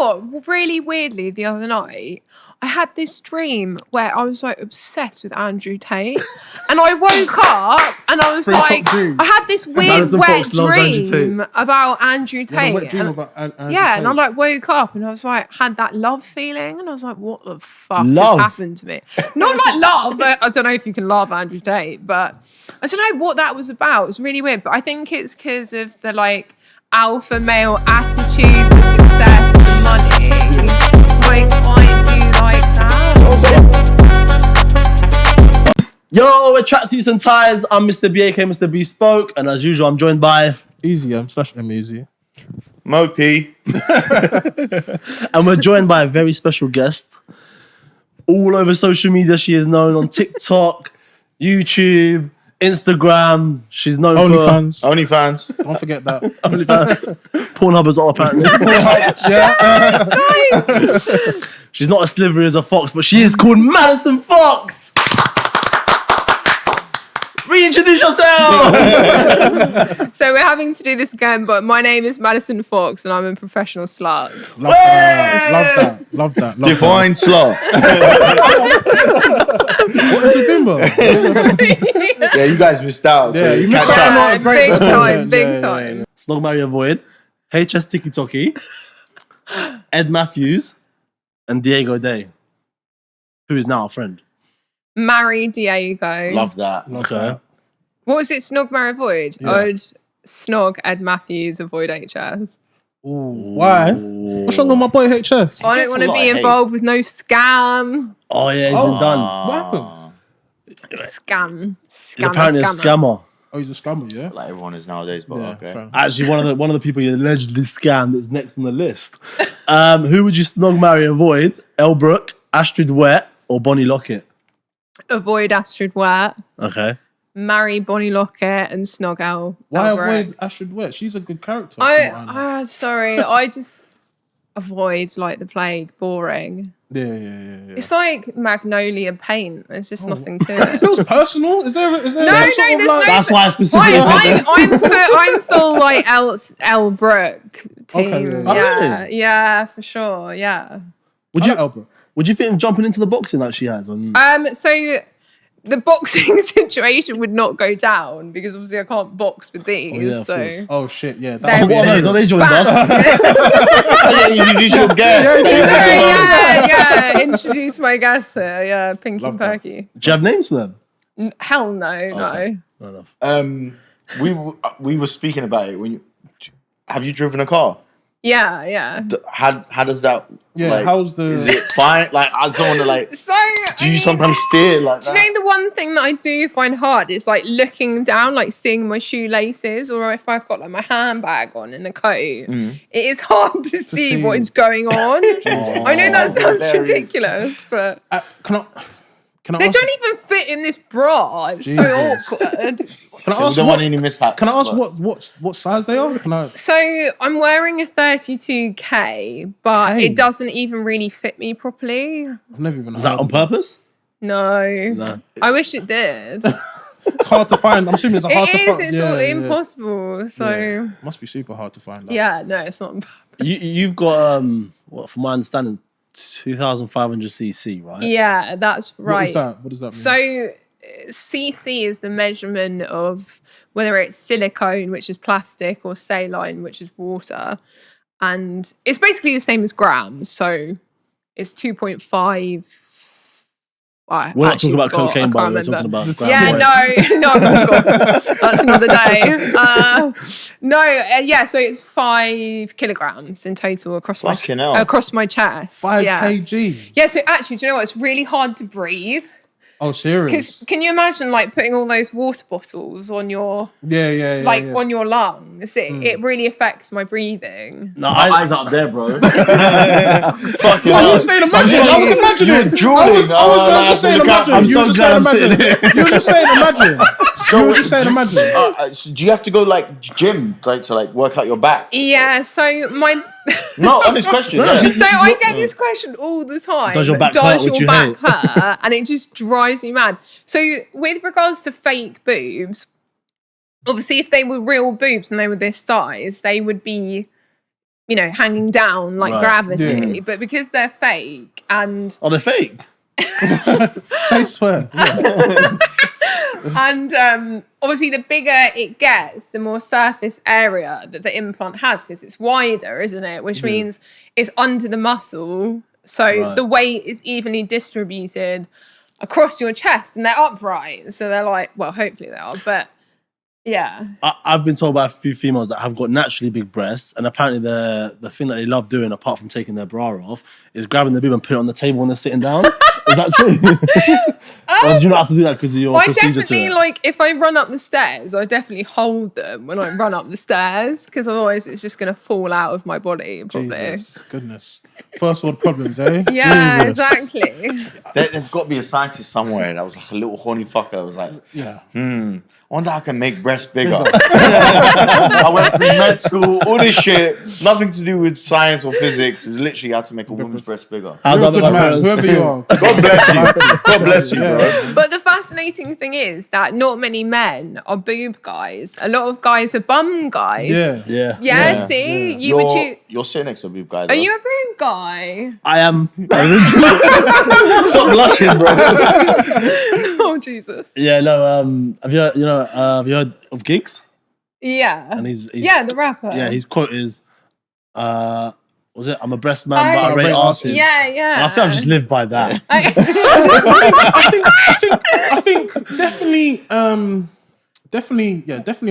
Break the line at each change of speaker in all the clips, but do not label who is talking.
what? Really weirdly, the other night, I had this dream where I was like obsessed with Andrew Tate, and I woke up and I was like, I had this weird
Maddison
wet
Fox loves Andrew
dream about Andrew Tate.
A wet dream about Andrew Tate.
And I like woke up and I was like, had that love feeling, and I was like, what the fuck
Love.
has happened to me? Not like love, but I don't know if you can love Andrew Tate, but I don't know what that was about. It was really weird, but I think it's because of the like alpha male attitude, the success, the money. Like, why do you like that?
Yo, we're Tracksuits and Ties. I'm Mr. B, aka Mr. B Spoke, and as usual, I'm joined by
Easy, /M Easy.
Moe Paly.
and we're joined by a very special guest. All over social media, she is known on TikTok, YouTube, Instagram. She's known
OnlyFans.
OnlyFans.
Don't forget that.
OnlyFans. Pornhub as well, apparently. She's not as slivery as a fox, but she is called Maddison Fox. Reintroduce yourself.
So we're having to do this again, but my name is Maddison Fox and I'm a professional slut.
Love that.
Divine slut.
What is it, Bimbo?
Yeah, you guys missed out. So
Yeah, you missed
catch
out.
up.
Big time.
Snog Marry avoid. HS Tiki Toki. Ed Matthews. And Diego Day. Who is now our friend.
Marry Diego.
Love that.
Okay.
What was it? Snog Marry avoid?
Yeah.
I'd snog Ed Matthews, avoid HS.
Ooh, why? What's wrong with my boy HS?
I don't want to be involved with no scam.
Oh yeah, he's been done.
What happened?
Scam.
He's apparently a scammer.
Oh, he's a scammer, yeah?
Like everyone is nowadays, but okay.
fair.
Actually, one of the people you allegedly scammed is next on the list. Who would you snog, marry, avoid? Elle Brooke, Astrid Wet, or Bonnie Lockett?
Avoid Astrid Wet.
Okay.
Marry Bonnie Lockett and snog Elle.
Why
Elle Brooke.
avoid Astrid Wet? She's a good character.
Sorry, I just avoid like the plague. Boring.
Yeah.
It's like Magnolia paint. There's just nothing to it.
It feels personal. Is there
No,
sort of
there's no.
That's why I specifically
I'm full like Elle Brooke team.
Okay, yeah.
Oh, really?
Yeah, for sure. Yeah.
Would you
Albert?
Would you think of jumping into the boxing like she has?
So the boxing situation would not go down because obviously I can't box with these.
of course.
Oh shit, yeah.
They're
What are those? Are they joined us?
Yeah, you introduce your guest.
Yeah. Introduce my guest here. Yeah, Pinky
Love that.
Perky.
Do you have names for them?
Hell no,
Okay.
no.
Fair enough.
We were speaking about it. Have you driven a car?
Yeah.
How does that?
Yeah,
like,
how's the-
Is it fine? Like I don't want to like.
So
Do you sometimes steer like
Do
that?
you know the one thing that I do find hard is like looking down, like seeing my shoelaces, or if I've got like my handbag on and a coat, it is hard to see what is going on. I know that sounds
there it is.
ridiculous, but
Can I
they
ask?
don't even fit in this bra. It's so
Jesus.
awkward.
Can I
We
ask
don't
what?
want any mishaps.
Can I ask
but-
what size they are? Can I?
So I'm wearing a 32K, but it doesn't even really fit me properly.
I've never even.
Is that on purpose?
No. I wish it did.
It's hard to find. I'm assuming it's hard to
It is.
find.
It's all impossible. So
Must be super hard to find.
yeah, no, it's not.
You've got what, from my understanding, 2,500cc, right?
Yeah, that's right.
What does that mean?
So CC is the measurement of whether it's silicone, which is plastic, or saline, which is water. And it's basically the same as grams. So it's 2.5.
We're not talking about cocaine, by the way. We're talking about
no, God, that's another day. So it's 5 kilograms in total across
Fucking hell.
my chest.
5
yeah.
kg.
Yeah, so actually, do you know what? It's really hard to breathe.
Oh, serious?
Because can you imagine like putting all those water bottles on your on your lungs? It really affects my breathing.
No,
My eyes up there, bro. Fucking
I was saying imagine. I was imagining.
You're drooling.
I was just saying imagine.
I'm
You
so
were just
glad
saying
I'm
imagine.
sitting
You were just saying imagine. You were just saying imagine.
So do you have to go like gym to work out your back?
Yeah, so my
No, honest question. Yeah.
so I get this question all the time.
Does your back hurt, which you hate?
hurt? And it just drives me mad. So with regards to fake boobs, obviously if they were real boobs and they were this size, they would be you know, hanging down like
Right.
gravity.
Yeah.
But because they're fake and
Are they fake?
Say swear.
and obviously the bigger it gets, the more surface area that the implant has because it's wider, isn't it? Which means it's under the muscle, so
Right.
the weight is evenly distributed across your chest, and they're upright. So they're like, well, hopefully they are, but yeah.
I've been told by a few females that have got naturally big breasts, and apparently the thing that they love doing, apart from taking their bra off, is grabbing the boob and putting it on the table when they're sitting down. Is that true? Or do you not have to do that because of your
I
procedure
definitely,
to it?
like, if I run up the stairs, I definitely hold them when I run up the stairs because otherwise it's just going to fall out of my body, probably.
Jesus, goodness. First world problems, eh?
Yeah,
Jesus.
exactly.
There's got to be a scientist somewhere that was like a little horny fucker that was like,
Yeah.
I wonder how I can make breasts bigger. I went through med school, all this shit, nothing to do with science or physics. It was literally how to make a woman's breast bigger.
How
You're a
done
good
by
man,
parents?
whoever you are.
God bless you. God bless you, bro.
But the fascinating thing is that not many men are boob guys. A lot of guys are bum guys.
Yeah.
Yeah.
Yeah,
Yeah.
see? You would choose.
You're sitting next to a boob guy.
Are
though.
you a boob guy?
I am.
Stop blushing, bro.
Oh, Jesus.
Yeah, no. Have you heard of Gigs?
Yeah.
And he's
Yeah, the rapper.
yeah. His quote is, was it? I'm a breast man, but I
Oh,
rate
rate
asses.
Yeah, yeah.
And I feel I've just lived by that.
I think definitely a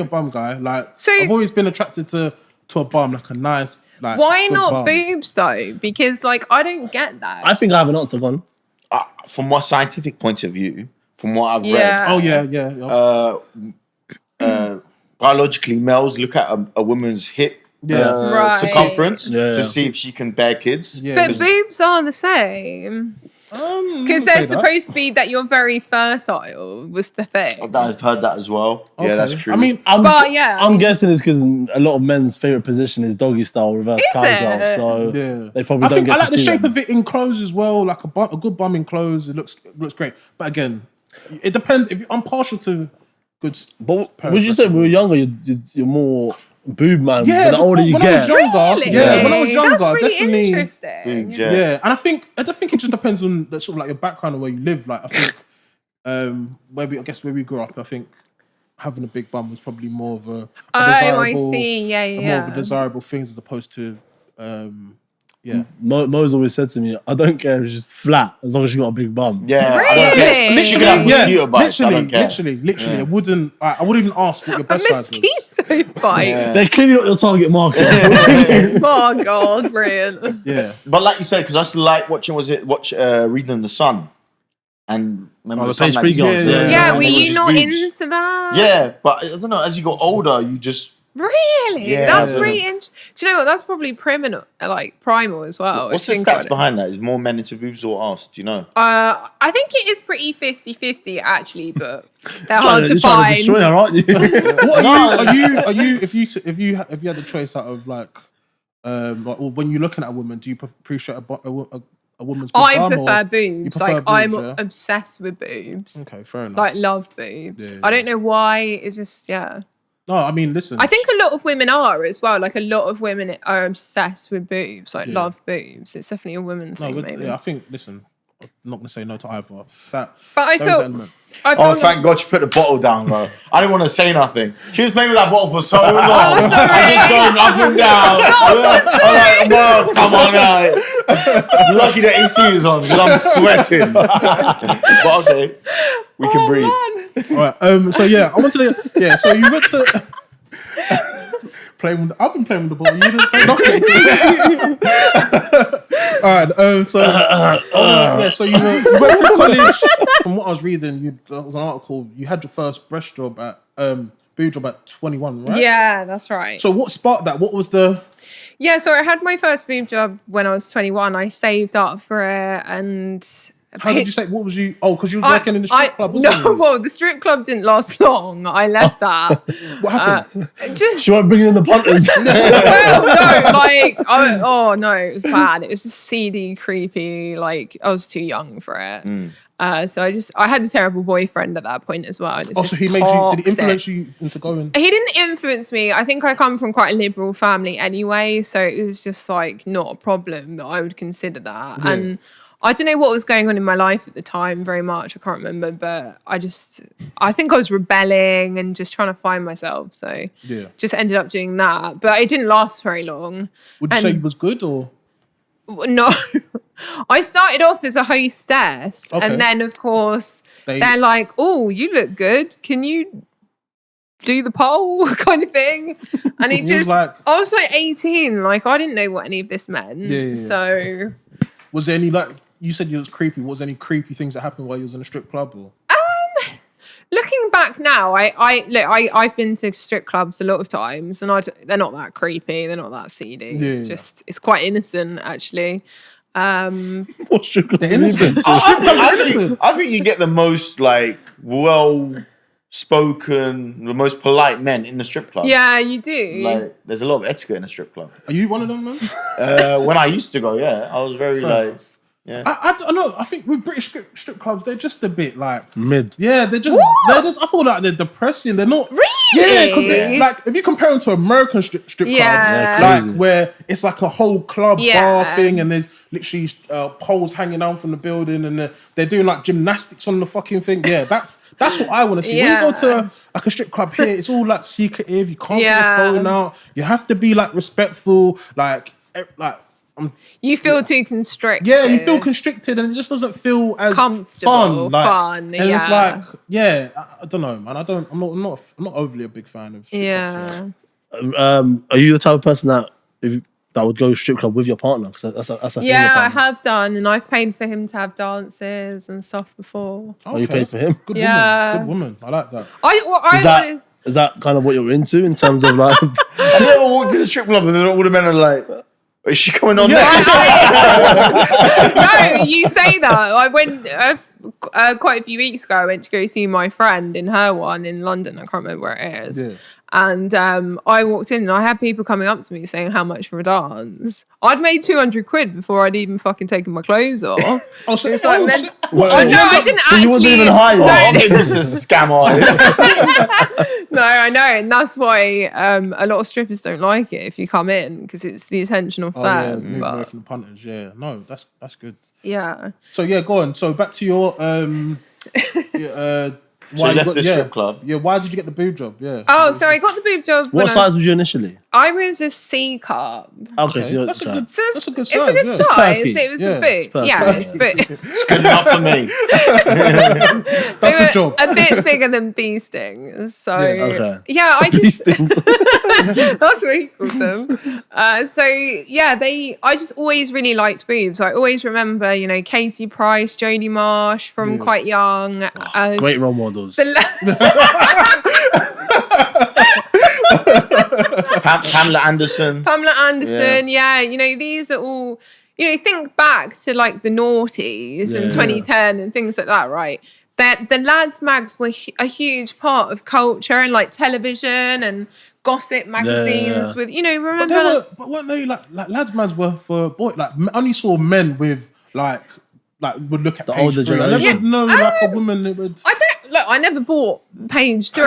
bum guy. Like,
So-
I've always been attracted to a bum, like a nice, like.
Why
good
not
bum.
boobs though? Because like I don't get that.
I think I have an octagon.
From what scientific point of view, from what I've
Yeah.
Oh yeah.
read, biologically, males look at a woman's hip
Right.
circumference
Yeah.
to see if she can bear kids.
Yeah.
But boobs are the same. Because they're supposed to be that you're very fertile was the thing.
I've heard that as well. Yeah, that's true.
I mean,
But yeah.
I'm guessing it's because a lot of men's favorite position is doggy style reverse
Is
cowgirl,
it?
so
yeah.
they probably
I
don't
think
get
I like
to
the
see
shape
them.
of it in clothes as well. Like a good bum in clothes, it looks great. But again, it depends. I'm partial to good.
But would you say when we were younger, you're more boob man?
Yeah,
but the older you
when I was
get,
younger,
Really?
yeah, when I was younger,
That's really
definitely.
interesting.
Boobs, yeah.
Yeah, and I think it just depends on the sort of like your background and where you live. Like I think where we grew up, I think having a big bum was probably more of a
I
desirable,
see. Yeah,
more of
yeah.
a desirable thing as opposed to yeah.
Mo's always said to me, I don't care if it's just flat as long as you got a big bum.
Yeah,
Really?
I don't care. You can have mosquito bites, I don't care.
Literally. I wouldn't even ask what your
A
breast size was.
mosquito bite.
Yeah.
They're clearly not your target market.
Oh God, brilliant.
Yeah.
But like you said, because I used to like watching, Reading the Sun. And remember
the
Sun
page 3
magazine?
girls,
Yeah,
Yeah,
were
they
you
just
not
boobs.
into that?
Yeah, but I don't know, as you got older, you just...
Really?
Yeah.
That's really interesting. Do you know what? That's probably primal as well.
What's the
if you think about
stats
it.
behind that? Is more men into boobs or arse? Do you know?
I think it is pretty 50-50 actually, but they're hard
You're
to
trying to
find.
destroy her, aren't you?
What are you if you had the choice out of like when you're looking at a woman, do you appreciate a woman's good
I
bum, or
prefer
you
boobs.
prefer
Like I'm
boobs, yeah?
obsessed with boobs.
Okay, fair enough.
Like love boobs.
Yeah,
I don't know why. It's just yeah.
No, I mean, listen.
I think a lot of women are as well. Like a lot of women are obsessed with boobs. Like love boobs. It's definitely a woman thing. Maybe.
I think. Listen, I'm not gonna say no to either. That,
But I
there is
feel.
an element.
I feel
Oh,
like-
thank God she put the bottle down, bro. I didn't want to say nothing. She was playing with that bottle for so long.
Oh, sorry.
I just going up and down. I'm like, well, come on now. Lucky the AC is on because I'm sweating. But okay, we can breathe.
Man.
All right. So yeah, I wanted to. Yeah. So you went to. I've been playing with the ball. You didn't say nothing. All right. So you went through college. From what I was reading, there was an article. You had your first breast job at boob job at 21, right?
Yeah, that's right.
So what sparked that? What was the?
Yeah, so I had my first boob job when I was 21. I saved up for it and...
How did you say? What was you? Oh, because you were working in the strip club. Wasn't
No,
you?
well, the strip club didn't last long. I left that.
What happened?
Just...
She won't bring in the punters.
well, no, like, oh no, it was bad. It was just seedy, creepy. Like, I was too young for it. So I had a terrible boyfriend at that point as well. And it's
Oh,
just
so he made you? Did he
toxic.
influence you into going?
He didn't influence me. I think I come from quite a liberal family anyway, so it was just like not a problem that I would consider that.
Yeah.
And I don't know what was going on in my life at the time very much. I can't remember, but I think I was rebelling and just trying to find myself. So
Yeah.
just ended up doing that. But it didn't last very long.
Would you say it was good or?
No, I started off as a hostess,
Okay.
and then of course
They-
they're like, "Oh, you look good. Can you do the pole?" kind of thing. And it
was
just,
like-
I was like 18, like I didn't know what any of this meant.
Yeah.
So
Was there any you said you was creepy? Was there any creepy things that happened while you was in a strip club or?
looking back now, I've been to strip clubs a lot of times, and they're not that creepy. They're not that seedy.
Yeah.
It's quite innocent actually.
What's your
They're innocent.
I think you get the most like well-spoken, the most polite men in the strip club.
Yeah, you do.
Like, there's a lot of etiquette in a strip club.
Are you one of them, man?
When I used to go, yeah, I was very
Fair
like, yeah.
I don't know. I think with British strip clubs, they're just a bit like
mid?
yeah, they're just. I feel like they're depressing. They're not
Really?
Yeah, because like if you compare them to American strip clubs,
Yeah.
like
Crazy.
where it's like a whole club
Yeah.
bar thing, and there's literally poles hanging down from the building, and they're doing like gymnastics on the fucking thing. Yeah, that's what I want to see. When you go to like a strip club here, it's all like secretive. You can't
Yeah.
get your phone out. You have to be like respectful.
You feel too constricted.
Yeah, you feel constricted, and it just doesn't feel as
Comfortable,
fun.
fun,
and it's
yeah.
like, I don't know, man. I'm not overly a big fan of. Strip clubs,
Yeah.
Are you the type of person that that would go strip club with your partner? Because that's a thing
Yeah, I
apparently.
have done, and I've paid for him to have dances and stuff before.
Oh, you paid for him?
Good
Yeah.
woman. Good woman. I like that.
Is that kind of what you're into in terms of like?
I never walked to the strip club and then all the men are like, is she coming on
No, you say that. I went quite a few weeks ago. I went to go see my friend in her one in London. I can't remember where it is.
Yeah.
And I walked in and I had people coming up to me saying how much for a dance. I'd made 200 quid before I'd even fucking taken my clothes off.
Oh, so
It's like
oh,
men-
shit.
Oh, no, I didn't
So
actually.
you wasn't even high?
No,
I think this is a scam artist.
no, I know. And that's why a lot of strippers don't like it if you come in, because it's the attention of
Oh, yeah,
them.
moving away
But
from the punters. Yeah, no, that's good.
yeah.
So yeah, go on. So back to your
So you left the strip club?
Yeah, why did you get the boob job? Yeah.
Oh, so I got the boob job.
What size was you initially?
I was a C cup.
Okay, so you're
That's a good.
So
That's a good
it's
size.
a good
yeah.
size.
perky.
It was
Yeah,
a boot.
perfect.
Yeah, it's boot.
It's good enough for me.
That's the job.
A bit bigger than bee stings. So
Yeah,
okay.
yeah, I
These
just
things.
that's what he called them. So yeah, I just always really liked boobs. I always remember, Katie Price, Jodie Marsh from quite young.
Great role models.
Pamela Anderson.
Pamela Anderson, yeah. These are all, think back to like the noughties and 2010 and things like that, right? That the lads mags were a huge part of culture and like television and gossip magazines with, remember?
But weren't they like lads mans were for boy? Like I only saw men with like would look at
The
page
older
3. I never
generation.
know like a woman that would.
I never bought page 3,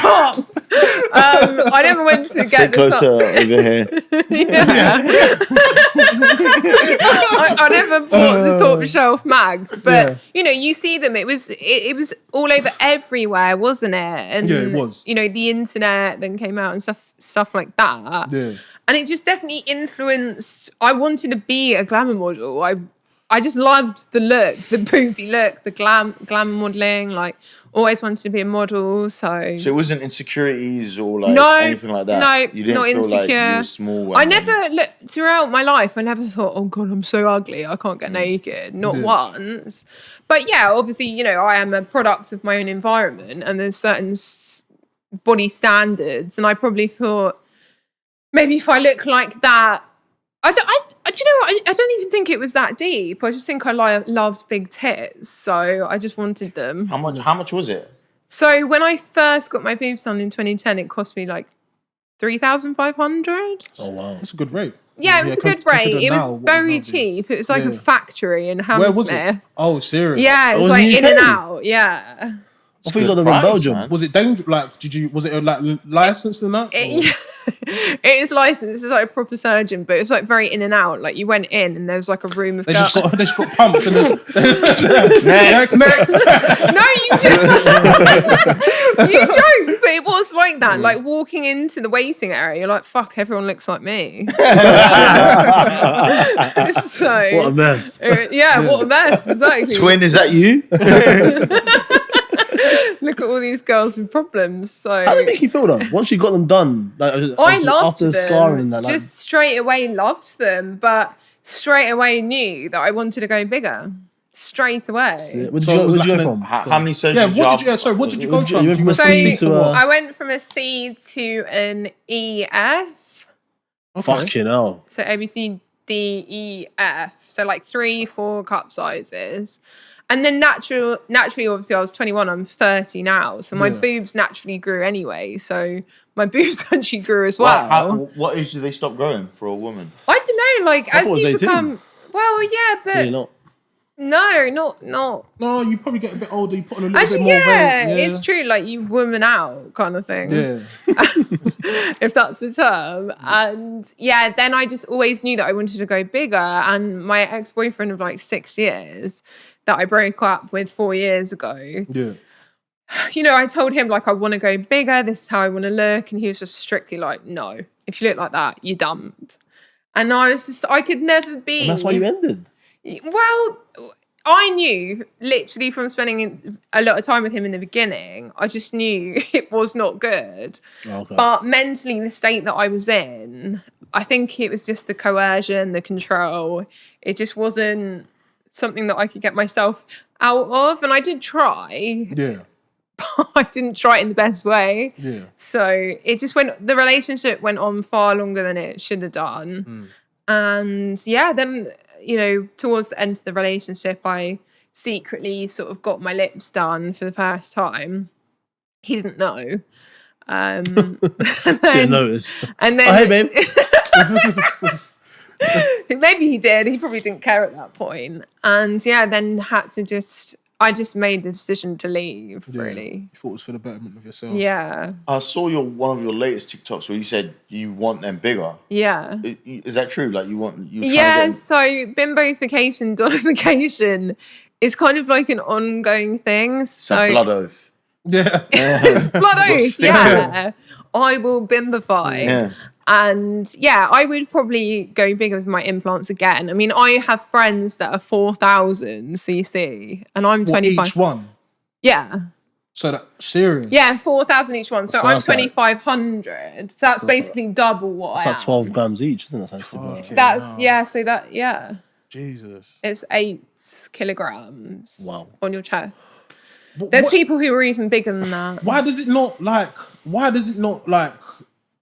but I never went to get
Sit
this
closer
up.
over here.
I never bought the top shelf mags, but you see them. It was all over everywhere, wasn't it? And
Yeah, it was.
The internet then came out and stuff like that.
Yeah.
And it just definitely influenced. I wanted to be a glamour model. I just loved the look, the booby look, the glamour modeling. Like, always wanted to be a model. So
So it wasn't insecurities or like
no,
anything like that?
No,
You didn't
not
feel
insecure.
like you were small?
I never throughout my life. I never thought, "Oh God, I'm so ugly. I can't get naked." Not once. But yeah, obviously, I am a product of my own environment, and there's certain body standards, and I probably thought maybe if I look like that. Do you know what? I don't even think it was that deep. I just think I loved big tits, so I just wanted them.
How much was it?
So when I first got my boobs done in 2010, it cost me like 3,500.
Oh wow.
That's a good rate.
Yeah, it was a good rate. It
now,
was
what
very
would that be?
cheap. It was like a
Yeah.
factory in
Where was
Hammersmith.
it? Oh, serious?
Yeah, it was
Oh,
like
in the
in and
UK?
out. Yeah.
I thought you got them in
price,
Belgium.
man.
Was it dangerous? Like, was it like licensed and that?
It is licensed. It's like a proper surgeon, but it's like very in and out. Like you went in and there was like a room of
They
girls.
just got pumps and then
Next.
No, you joke. You joke, but it was like that. Like walking into the waiting area, you're like, fuck, everyone looks like me. So,
What a mess.
yeah, what a mess, exactly.
Twin, is that you?
Look at all these girls with problems. So
How did it make you feel though? Once you got them done, like
I loved
after
them.
scarring that, like,
Just straight away loved them, but straight away knew that I wanted to go bigger. Straight away.
where'd
So
you
it
go,
was
where'd you
like
go
an-
from?
How many surgeries?
Yeah, what did you go
You
from?
went from a
So
C to a...
I went from a C to an EF.
Fucking hell.
So A, B, C, D, E, F. So like 3-4 cup sizes. And then naturally, obviously, I was 21. I'm 30 now, so my
Yeah.
boobs naturally grew anyway. So my boobs actually grew as well.
What age do they stop growing for a woman?
I don't know. Like
I
as
thought it was
you
18.
become, well, yeah, but
Really not.
no, not.
No, you probably get a bit older. You put on a little
Actually,
bit more
yeah,
weight.
it's true. Like you woman out kind of thing.
Yeah.
If that's the term. And yeah, then I just always knew that I wanted to go bigger. And my ex-boyfriend of like 6 years that I broke up with 4 years ago,
Yeah.
you know, I told him like I want to go bigger, this is how I want to look, and he was just strictly like, no, if you look like that, you're dumped. And I was just, I could never be.
And that's why you ended.
Well, I knew literally from spending a lot of time with him in the beginning, I just knew it was not good.
Okay.
But mentally, the state that I was in, I think it was just the coercion, the control. It just wasn't something that I could get myself out of. And I did try,
Yeah.
but I didn't try it in the best way.
Yeah.
So it just the relationship went on far longer than it should have done. And yeah, then, you know, towards the end of the relationship, I secretly sort of got my lips done for the first time. He didn't know. And then,
Didn't notice.
And then,
Oh, hey, babe.
maybe he did. He probably didn't care at that point. And yeah, then I just made the decision to leave, really.
You thought it was for the betterment of yourself.
Yeah.
I saw one of your latest TikToks where you said you want them bigger.
Yeah.
Is that true? Like you want?
Yeah, so bimbofication, donification is kind of like an ongoing thing. So
blood oath.
Yeah.
it's blood oath,
stick
yeah. I will bimbify.
Yeah.
And yeah, I would probably go bigger with my implants again. I mean, I have friends that are 4,000 cc and I'm
What,
25.
each one?
Yeah.
So that serious.
Yeah, 4,000 each one. So
So
I'm
that's like-
2,500. So that's basically double what
It's
I
like
am.
12 grams each, isn't it? That's
Okay.
That's,
Wow.
yeah, so that, yeah.
Jesus.
It's 8 kilograms
Wow.
on your chest.
What-
There's
what-
people who are even bigger than that.
Why does it not like?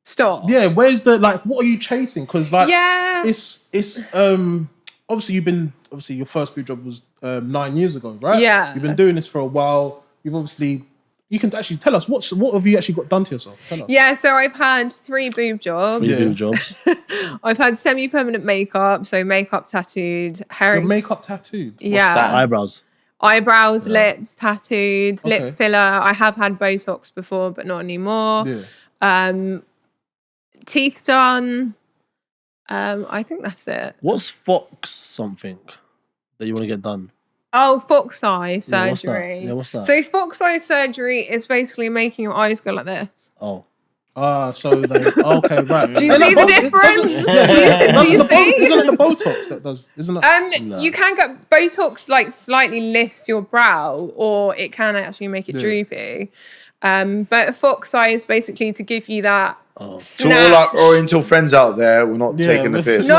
Stop.
Yeah. Where's the like? What are you chasing? Because like,
Yeah.
it's obviously your first boob job was 9 years ago, right?
Yeah.
You've been doing this for a while. You can actually tell us what have you actually got done to yourself? Tell us.
Yeah, so I've had 3 boob jobs.
Three
Yeah.
boob jobs.
I've had semi-permanent makeup, so makeup tattooed, hair,
Your makeup tattooed.
yeah,
that?
Eyebrows.
eyebrows, lips tattooed,
Okay.
lip filler. I have had Botox before, but not anymore.
Yeah.
Teeth done. I think that's it.
What's Fox something that you want to get done?
Oh, fox eye
Yeah, what's that?
surgery.
Yeah, what's that?
So fox eye surgery is basically making your eyes go like this.
Oh.
So they okay, right.
Do you see the difference? Do you see?
Isn't it the Botox that does? Isn't it?
No.
You can get Botox like slightly lifts your brow, or it can actually make it
Yeah.
droopy. But a fox eye is basically to give you that
To all our
snatch.
Oriental friends out there, we're not
Yeah,
taking the
listen.
piss.
No,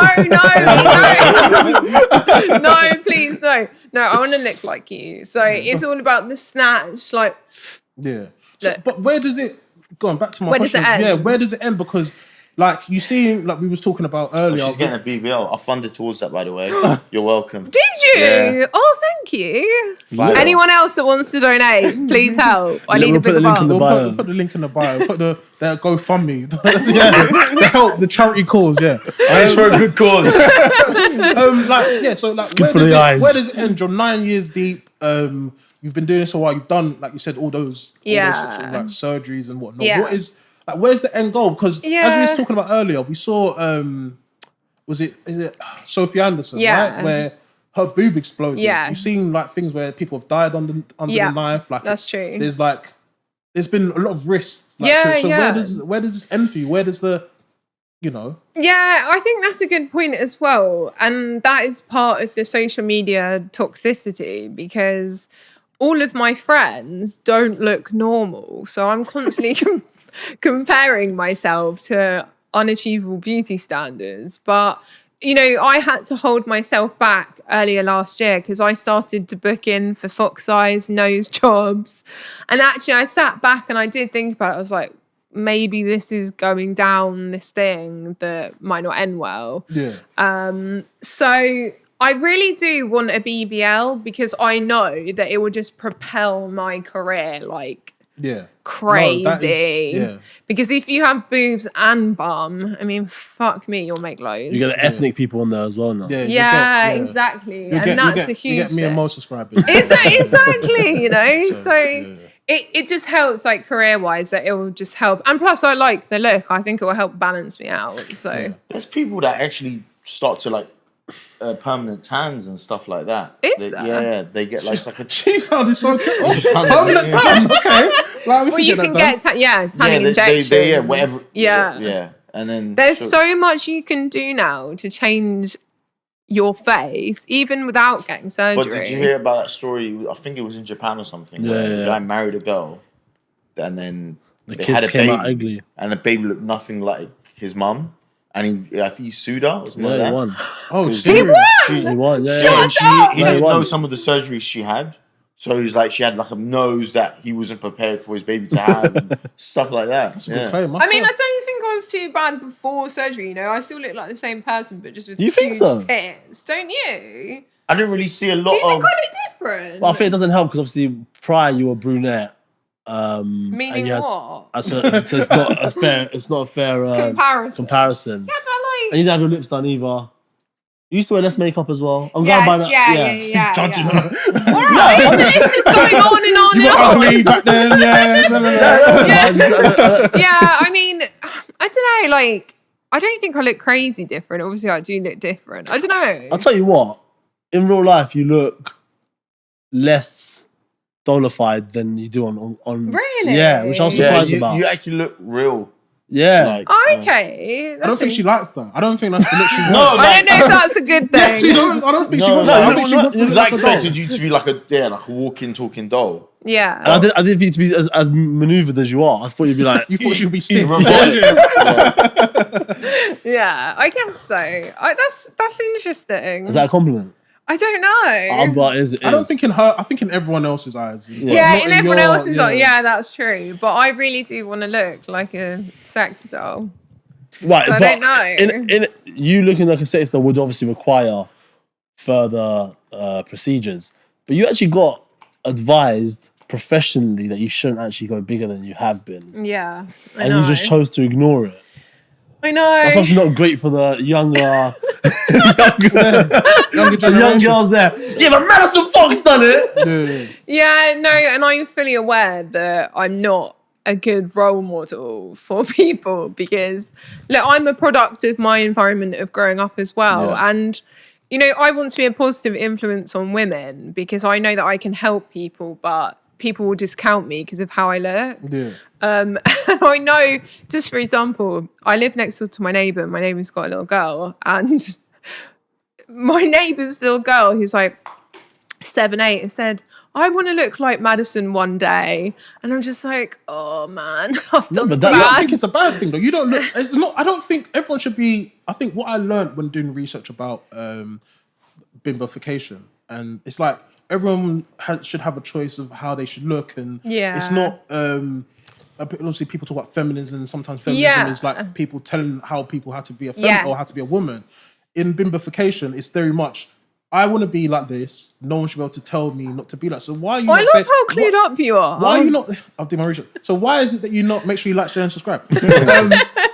no, please, no. No, I want to look like you. So it's all about the snatch, like,
Yeah. So,
Look.
but where does it? Going back to my
Where does
question.
it end?
Yeah, where does it end? Because like you see, like we was talking about earlier.
She's getting a BBL. I funded towards that, by the way. You're welcome.
did you?
Yeah.
Oh, thank thank you.
Viral.
Anyone else that wants to donate, please help. I need
we'll
a
put
big
the link in the
bump.
bio.
We'll put the link in the bio. Put the GoFundMe. The help, the charity cause. Yeah.
It's for a good cause.
good for the eyes.
Where does it end? You're 9 years deep. You've been doing this a while. You've done, like you said, all those sorts of like surgeries and whatnot.
Yeah.
What is like? Where's the end goal? Because as we were talking about earlier, we saw is it Sophie Anderson, right? Where her boob exploded.
Yes.
You've seen like things where people have died under the knife. Like
that's true.
There's been a lot of risks. Like, to it. So where does this end for you? Where does the
Yeah, I think that's a good point as well. And that is part of the social media toxicity because all of my friends don't look normal. So I'm constantly comparing myself to unachievable beauty standards. But, I had to hold myself back earlier last year because I started to book in for Fox Eyes nose jobs. And actually I sat back and I did think about it. I was like, maybe this is going down this thing that might not end well.
Yeah.
So I really do want a BBL because I know that it will just propel my career crazy.
No,
because if you have boobs and bum, I mean, fuck me, you'll make loads.
You get the ethnic people on there as well now.
Yeah, exactly. That's a huge
You get me
thing.
and Mo subscribers.
Exactly, It just helps, like, career-wise, that it will just help. And plus, I like the look. I think it will help balance me out. So
There's people that actually start to like permanent tans and stuff like that.
Is there?
Yeah, they get like a.
She sounded so good.
sounded
Permanent
like-
tan. Okay. Like,
well, you can get tanning injections.
Whatever.
Yeah.
And then
There's so much you can do now to change your face, even without getting surgery.
But did you hear about that story? I think it was in Japan or something. Where the guy married a girl, and then
The
they
kids
had a
came
baby,
out ugly.
and the baby looked nothing like his mum. And I think he sued her or something like
Yeah,
that.
he won.
Oh,
He
serious?
won!
He won. Yeah,
He
No, he
didn't
won.
know some of the surgeries she had. So he's like, she had like a nose that he wasn't prepared for his baby to have, and stuff like that.
That's a good claim.
I mean, I don't think I was too bad before surgery, I still look like the same person, but just with
You think
huge
so?
tits. Don't you?
I didn't really see a lot
Do you think
of.
I look different?
Well, I think it doesn't help because obviously prior you were brunette.
Meaning
and you had,
what?
So it's not a fair. It's not a fair comparison.
Yeah, but like...
And you didn't have your lips done either. You used to wear less makeup as well. I'm
Yes,
going by that.
yeah.
Judging
yeah.
her.
All right, the list is going on and on and on.
Ugly back then,
Yeah, I mean, I don't know, like, I don't think I look crazy different. Obviously, I do look different. I don't know.
I'll tell you what. In real life, you look less dollified than you do on.
Really?
Yeah, which I was surprised about.
You actually look real.
Yeah.
Like,
Oh, okay.
I don't think she likes that. I don't think that's the look she wants.
No,
I don't know if that's a good thing.
I don't think she
No,
wants
no,
that. I
no,
think she
no,
wants to
no,
look
because I
like a doll.
expected you to be like a walking, talking doll.
Yeah.
And I didn't think you to be as maneuvered as you are. I thought you'd be like.
You thought she would be stiff.
Yeah, I guess so. That's interesting.
Is that a compliment?
I don't know.
But is
I don't think in her. I think in everyone else's eyes.
Yeah,
Not
in everyone
your-
else's eyes. Yeah, that's true. But I really do want to look like a sex doll.
Right,
So I
but
don't know.
In you looking like a sex doll would obviously require further procedures, but you actually got advised professionally that you shouldn't actually go bigger than you have been,
Yeah, I
and
know.
you just chose to ignore it.
I know.
That's obviously not great for the younger
Younger
young
generation.
girls there. Yeah, but Maddison Fox done it.
Yeah.
Yeah, no, and I'm fully aware that I'm not a good role model for people because, look, I'm a product of my environment of growing up as well.
Yeah.
And, I want to be a positive influence on women because I know that I can help people, but people will discount me because of how I look.
Yeah.
And I know, just for example, I live next door to my neighbour. My neighbour's got a little girl, and my neighbour's little girl, who's like 7, 8, has said, I want to look like Maddison one day. And I'm just like, oh man, I've done
but
I don't
bad.
think it's a bad thing though. You don't look. It's not. I don't think everyone should be. I think what I learned when doing research about bimbofication, and it's like everyone should have a choice of how they should look, and
Yeah.
it's not. Obviously, people talk about feminism, and sometimes feminism
Yeah.
is like people telling how people have to be a
Yes.
or how to be a woman. In bimbofication, it's very much. I want to be like this. No one should be able to tell me not to be like. So why are you?
I
not
love
saying,
how clued up you are.
Why are you not? I'll do my research. So why is it that you not make sure you like, share, and subscribe?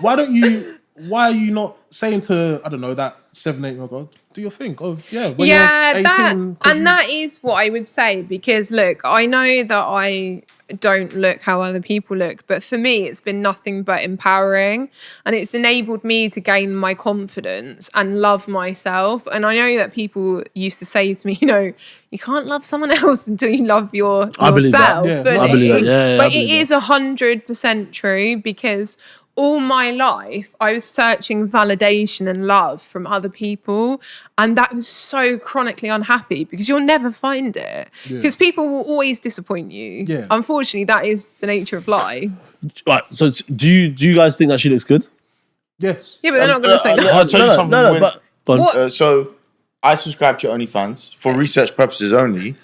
Why don't you? Why are you not saying to, I don't know, that 7-8-year-old girl, do your thing? Oh yeah, when
Yeah,
you're 18,
that is what I would say, because look, I know that I don't look how other people look, but for me it's been nothing but empowering, and it's enabled me to gain my confidence and love myself. And I know that people used to say to me, you know, you can't love someone else until you love yourself.
I believe that.
Yeah,
fully.
I
believe that. Yeah,
But
I believe
it is 100% true, because all my life I was searching validation and love from other people, and that was so chronically unhappy, because you'll never find it, because people will always disappoint you.
Yeah.
Unfortunately, that is the nature of life.
Right. So do you guys think that she looks good?
yes.
Yeah, but they're not going to say no.
I'll tell you something.
No,
when-
but go on.
What?
So I subscribe to OnlyFans for research purposes only.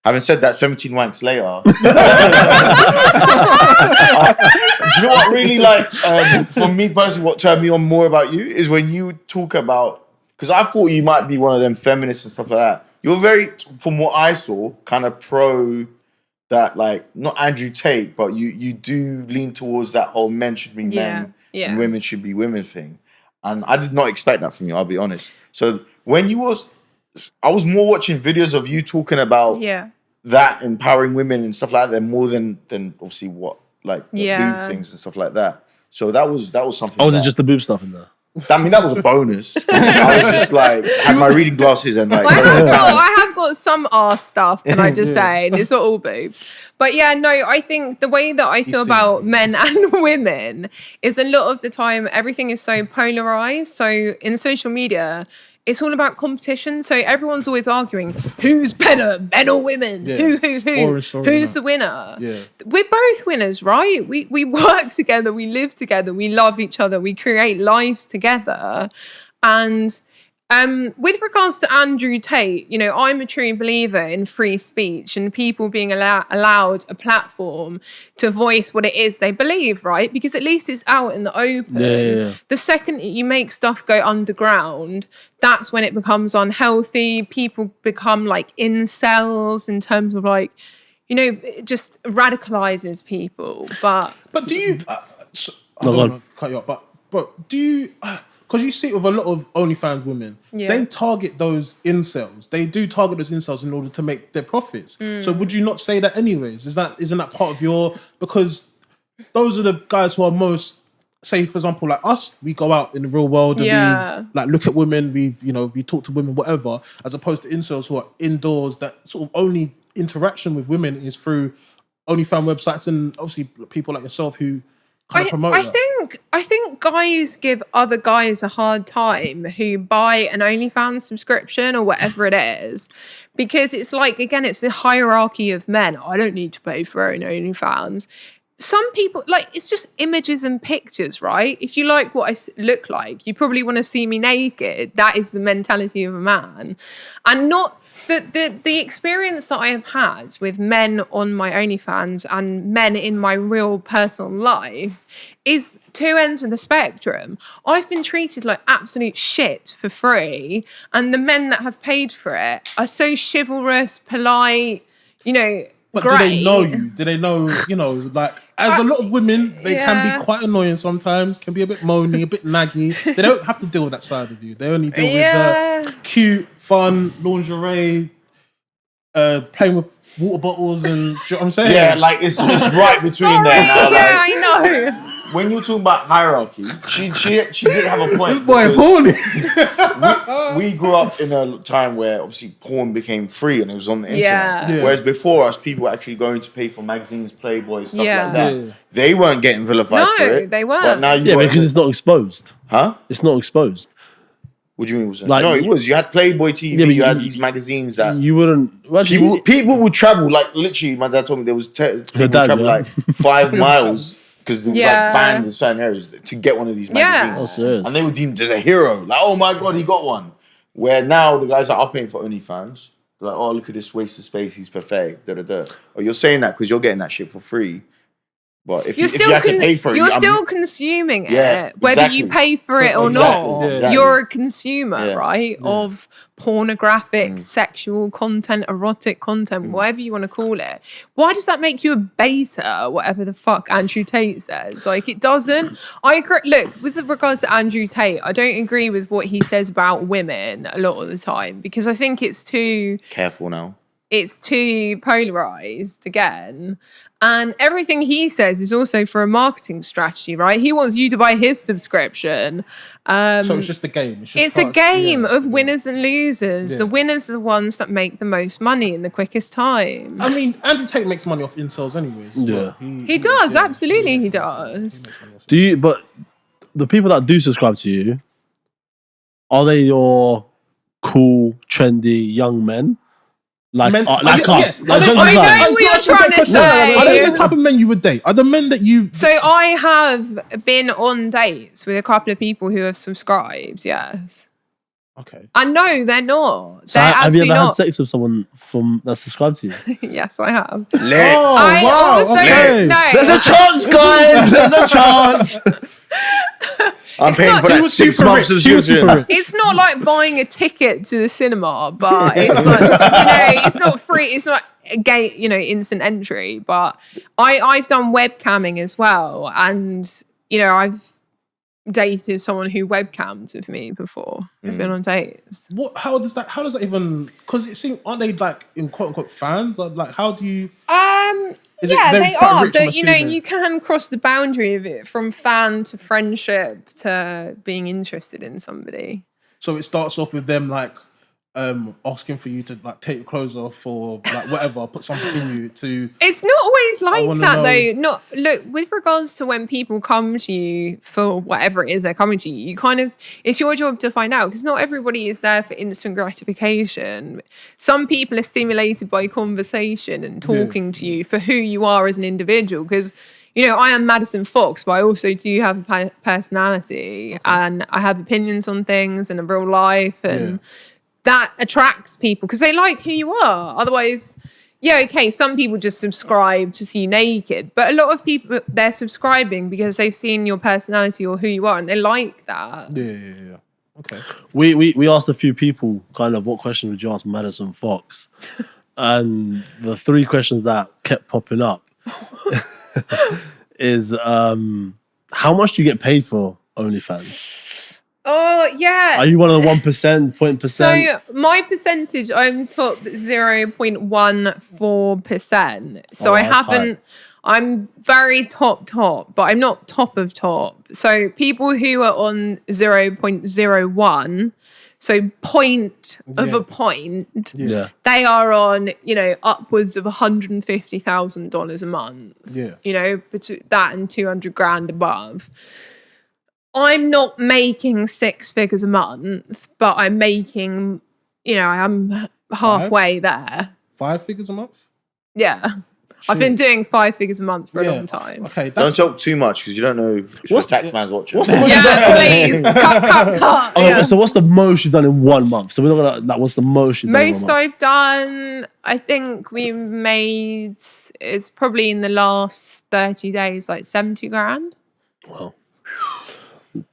Having said that, 17 wanks later. Do you know what really, like, for me personally, what turned me on more about you is when you talk about, because I thought you might be one of them feminists and stuff like that. You're very, from what I saw, kind of pro that, like, not Andrew Tate, but you do lean towards that whole men should be men and women should be women thing. And I did not expect that from you, I'll be honest. So when I was more watching videos of you talking about that, empowering women and stuff like that, more than obviously what, like, the boob things and stuff like that. So that was something.
Or was it just the boob stuff in there?
I mean, that was a bonus. I was just like, had my reading glasses and like.
I have got some arse stuff, can I just say? And it's not all boobs. But yeah, no, I think the way that I feel about men and women is a lot of the time everything is so polarized. So in social media, it's all about competition. So everyone's always arguing, who's better, men or women?
Yeah.
Who? Who's the winner?
Yeah.
We're both winners, right? We work together, we live together, we love each other, we create life together. And with regards to Andrew Tate, you know, I'm a true believer in free speech and people being allowed a platform to voice what it is they believe, right? Because at least it's out in the open.
Yeah.
The second that you make stuff go underground, that's when it becomes unhealthy. People become like incels in terms of like, you know, it just radicalizes people. But
do you? I don't want to cut you off, but do you? Because you see it with a lot of OnlyFans women, they target those incels. They do target those incels in order to make their profits. So would you not say that anyways? Isn't that part of your? Because those are the guys who are most, say for example, like us, we go out in the real world and we like look at women, we talk to women, whatever, as opposed to incels who are indoors, that sort of only interaction with women is through OnlyFans websites and obviously people like yourself who kind of promote that.
I think guys give other guys a hard time who buy an OnlyFans subscription or whatever it is, because it's like, again, it's the hierarchy of men. I don't need to pay for an OnlyFans. Some people, like, it's just images and pictures, right? If you like what I look like, you probably want to see me naked. That is the mentality of a man. And not the experience that I have had with men on my OnlyFans and men in my real personal life is two ends of the spectrum. I've been treated like absolute shit for free, and the men that have paid for it are so chivalrous, polite, you know.
But
great.
do they know you? Do they know, like, as a lot of women, they can be quite annoying sometimes, can be a bit moany, a bit naggy. They don't have to deal with that side of you. They only deal with the cute, fun, lingerie, playing with water bottles and, do you know what I'm saying?
Yeah, like, it's right between there now.
Yeah,
Like,
I know.
when you're talking about hierarchy, she did have a point.
This boy horny.
We grew up in a time where obviously porn became free and it was on the internet.
Yeah.
Whereas before us, people were actually going to pay for magazines, Playboy, stuff like that.
Yeah.
They weren't getting vilified for
No,
it.
they weren't.
But now
because it's not exposed.
Huh?
It's not exposed.
What do you mean it wasn't?
Like,
no, it was. You had Playboy TV,
Yeah, but
you had these magazines that...
You wouldn't... Well,
People would travel, like, literally, my dad told me there was... people would
dad,
travel,
yeah.
like, 5 miles, because there was, like, banned in certain areas to get one of these magazines.
Oh, serious?
And they were deemed as a hero. Like, oh my God, he got one. Where now the guys that are paying for OnlyFans, they're like, oh, look at this waste of space, he's perfect, da-da-da. Or you're saying that because you're getting that shit for free. But if
You're
you have to pay for it,
you're still consuming it,
Yeah,
whether
exactly.
you pay for it or
Exactly,
not.
exactly.
You're a consumer,
Yeah.
right? Of pornographic, sexual content, erotic content, whatever you want to call it. Why does that make you a beta? Whatever the fuck Andrew Tate says, like it doesn't. I agree. Look, with regards to Andrew Tate, I don't agree with what he says about women a lot of the time because I think it's too.
Careful now.
It's too polarized again. And everything he says is also for a marketing strategy, right? He wants you to buy his subscription.
So it's just a game.
It's a game of winners and losers.
Yeah.
The winners are the ones that make the most money in the quickest time.
I mean, Andrew Tate makes money off incels anyways.
Yeah.
He does, absolutely he does.
Do you? But the people that do subscribe to you, are they your cool, trendy young men? Like,
Men-
like
I-
us.
yeah.
Like
I
John
I
Design.
know what you're trying to say.
Are they the type of men you would date? Are the men that you...
So I have been on dates with a couple of people who have subscribed, yes.
Okay.
And no, they're not.
So
They're
have you
absolutely
ever had
not.
sex with someone from that subscribed to you?
Yes, I have.
Let's.
I
wow,
also
okay.
no.
There's a chance, guys. There's a chance.
I'm paying
not-
for
He
that
was
6
super
months
rich. He was
subscription.
super rich.
It's not like buying a ticket to the cinema, but it's like it's not free. It's not a gate, instant entry. But I've done webcamming as well, and I've dated someone who webcams with me before. I've been on dates.
What? How does that even? Because it seems, aren't they like in quote unquote fans? Like how do you? Is it
Yeah,
they're
they
quite
are.
rich, I'm
But
assuming?
you can cross the boundary of it from fan to friendship to being interested in somebody.
So it starts off with them like asking for you to like take your clothes off or like whatever, put something in you to.
It's not always like
wanna
that
know-
though. Not look with regards to when people come to you for whatever it is they're coming to you. You kind of it's your job to find out because not everybody is there for instant gratification. Some people are stimulated by conversation and talking to you for who you are as an individual. Because I am Maddison Fox, but I also do have a personality and I have opinions on things and a real life and. That attracts people because they like who you are. Otherwise, some people just subscribe to see you naked, but a lot of people, they're subscribing because they've seen your personality or who you are and they like that.
Yeah. Okay.
We asked a few people kind of what questions would you ask Maddison Fox, and the 3 questions that kept popping up is how much do you get paid for OnlyFans?
Oh, yeah.
Are you one of the 1%, 0.%?
So my percentage, I'm top 0.14%. So I
that's
haven't,
high.
I'm very top, but I'm not top of top. So people who are on 0.01, so point of a point,
Yeah.
they are on, upwards of $150,000 a month.
Yeah.
Between that and 200 grand above. I'm not making 6 figures a month, but I'm making, I'm halfway there.
5 figures a month.
Yeah. I've been doing 5 figures a month for a
Yeah.
long time.
Okay.
Don't
That's
talk too much because you don't know if the tax man's watching.
What's the most
Yeah, please. Cut.
Okay,
Yeah.
so what's the most you've done in 1 month? So we're not gonna what's the most you've done in 1
Most
month?
I've done, I think we made, it's probably in the last 30 days, like 70 grand.
Wow.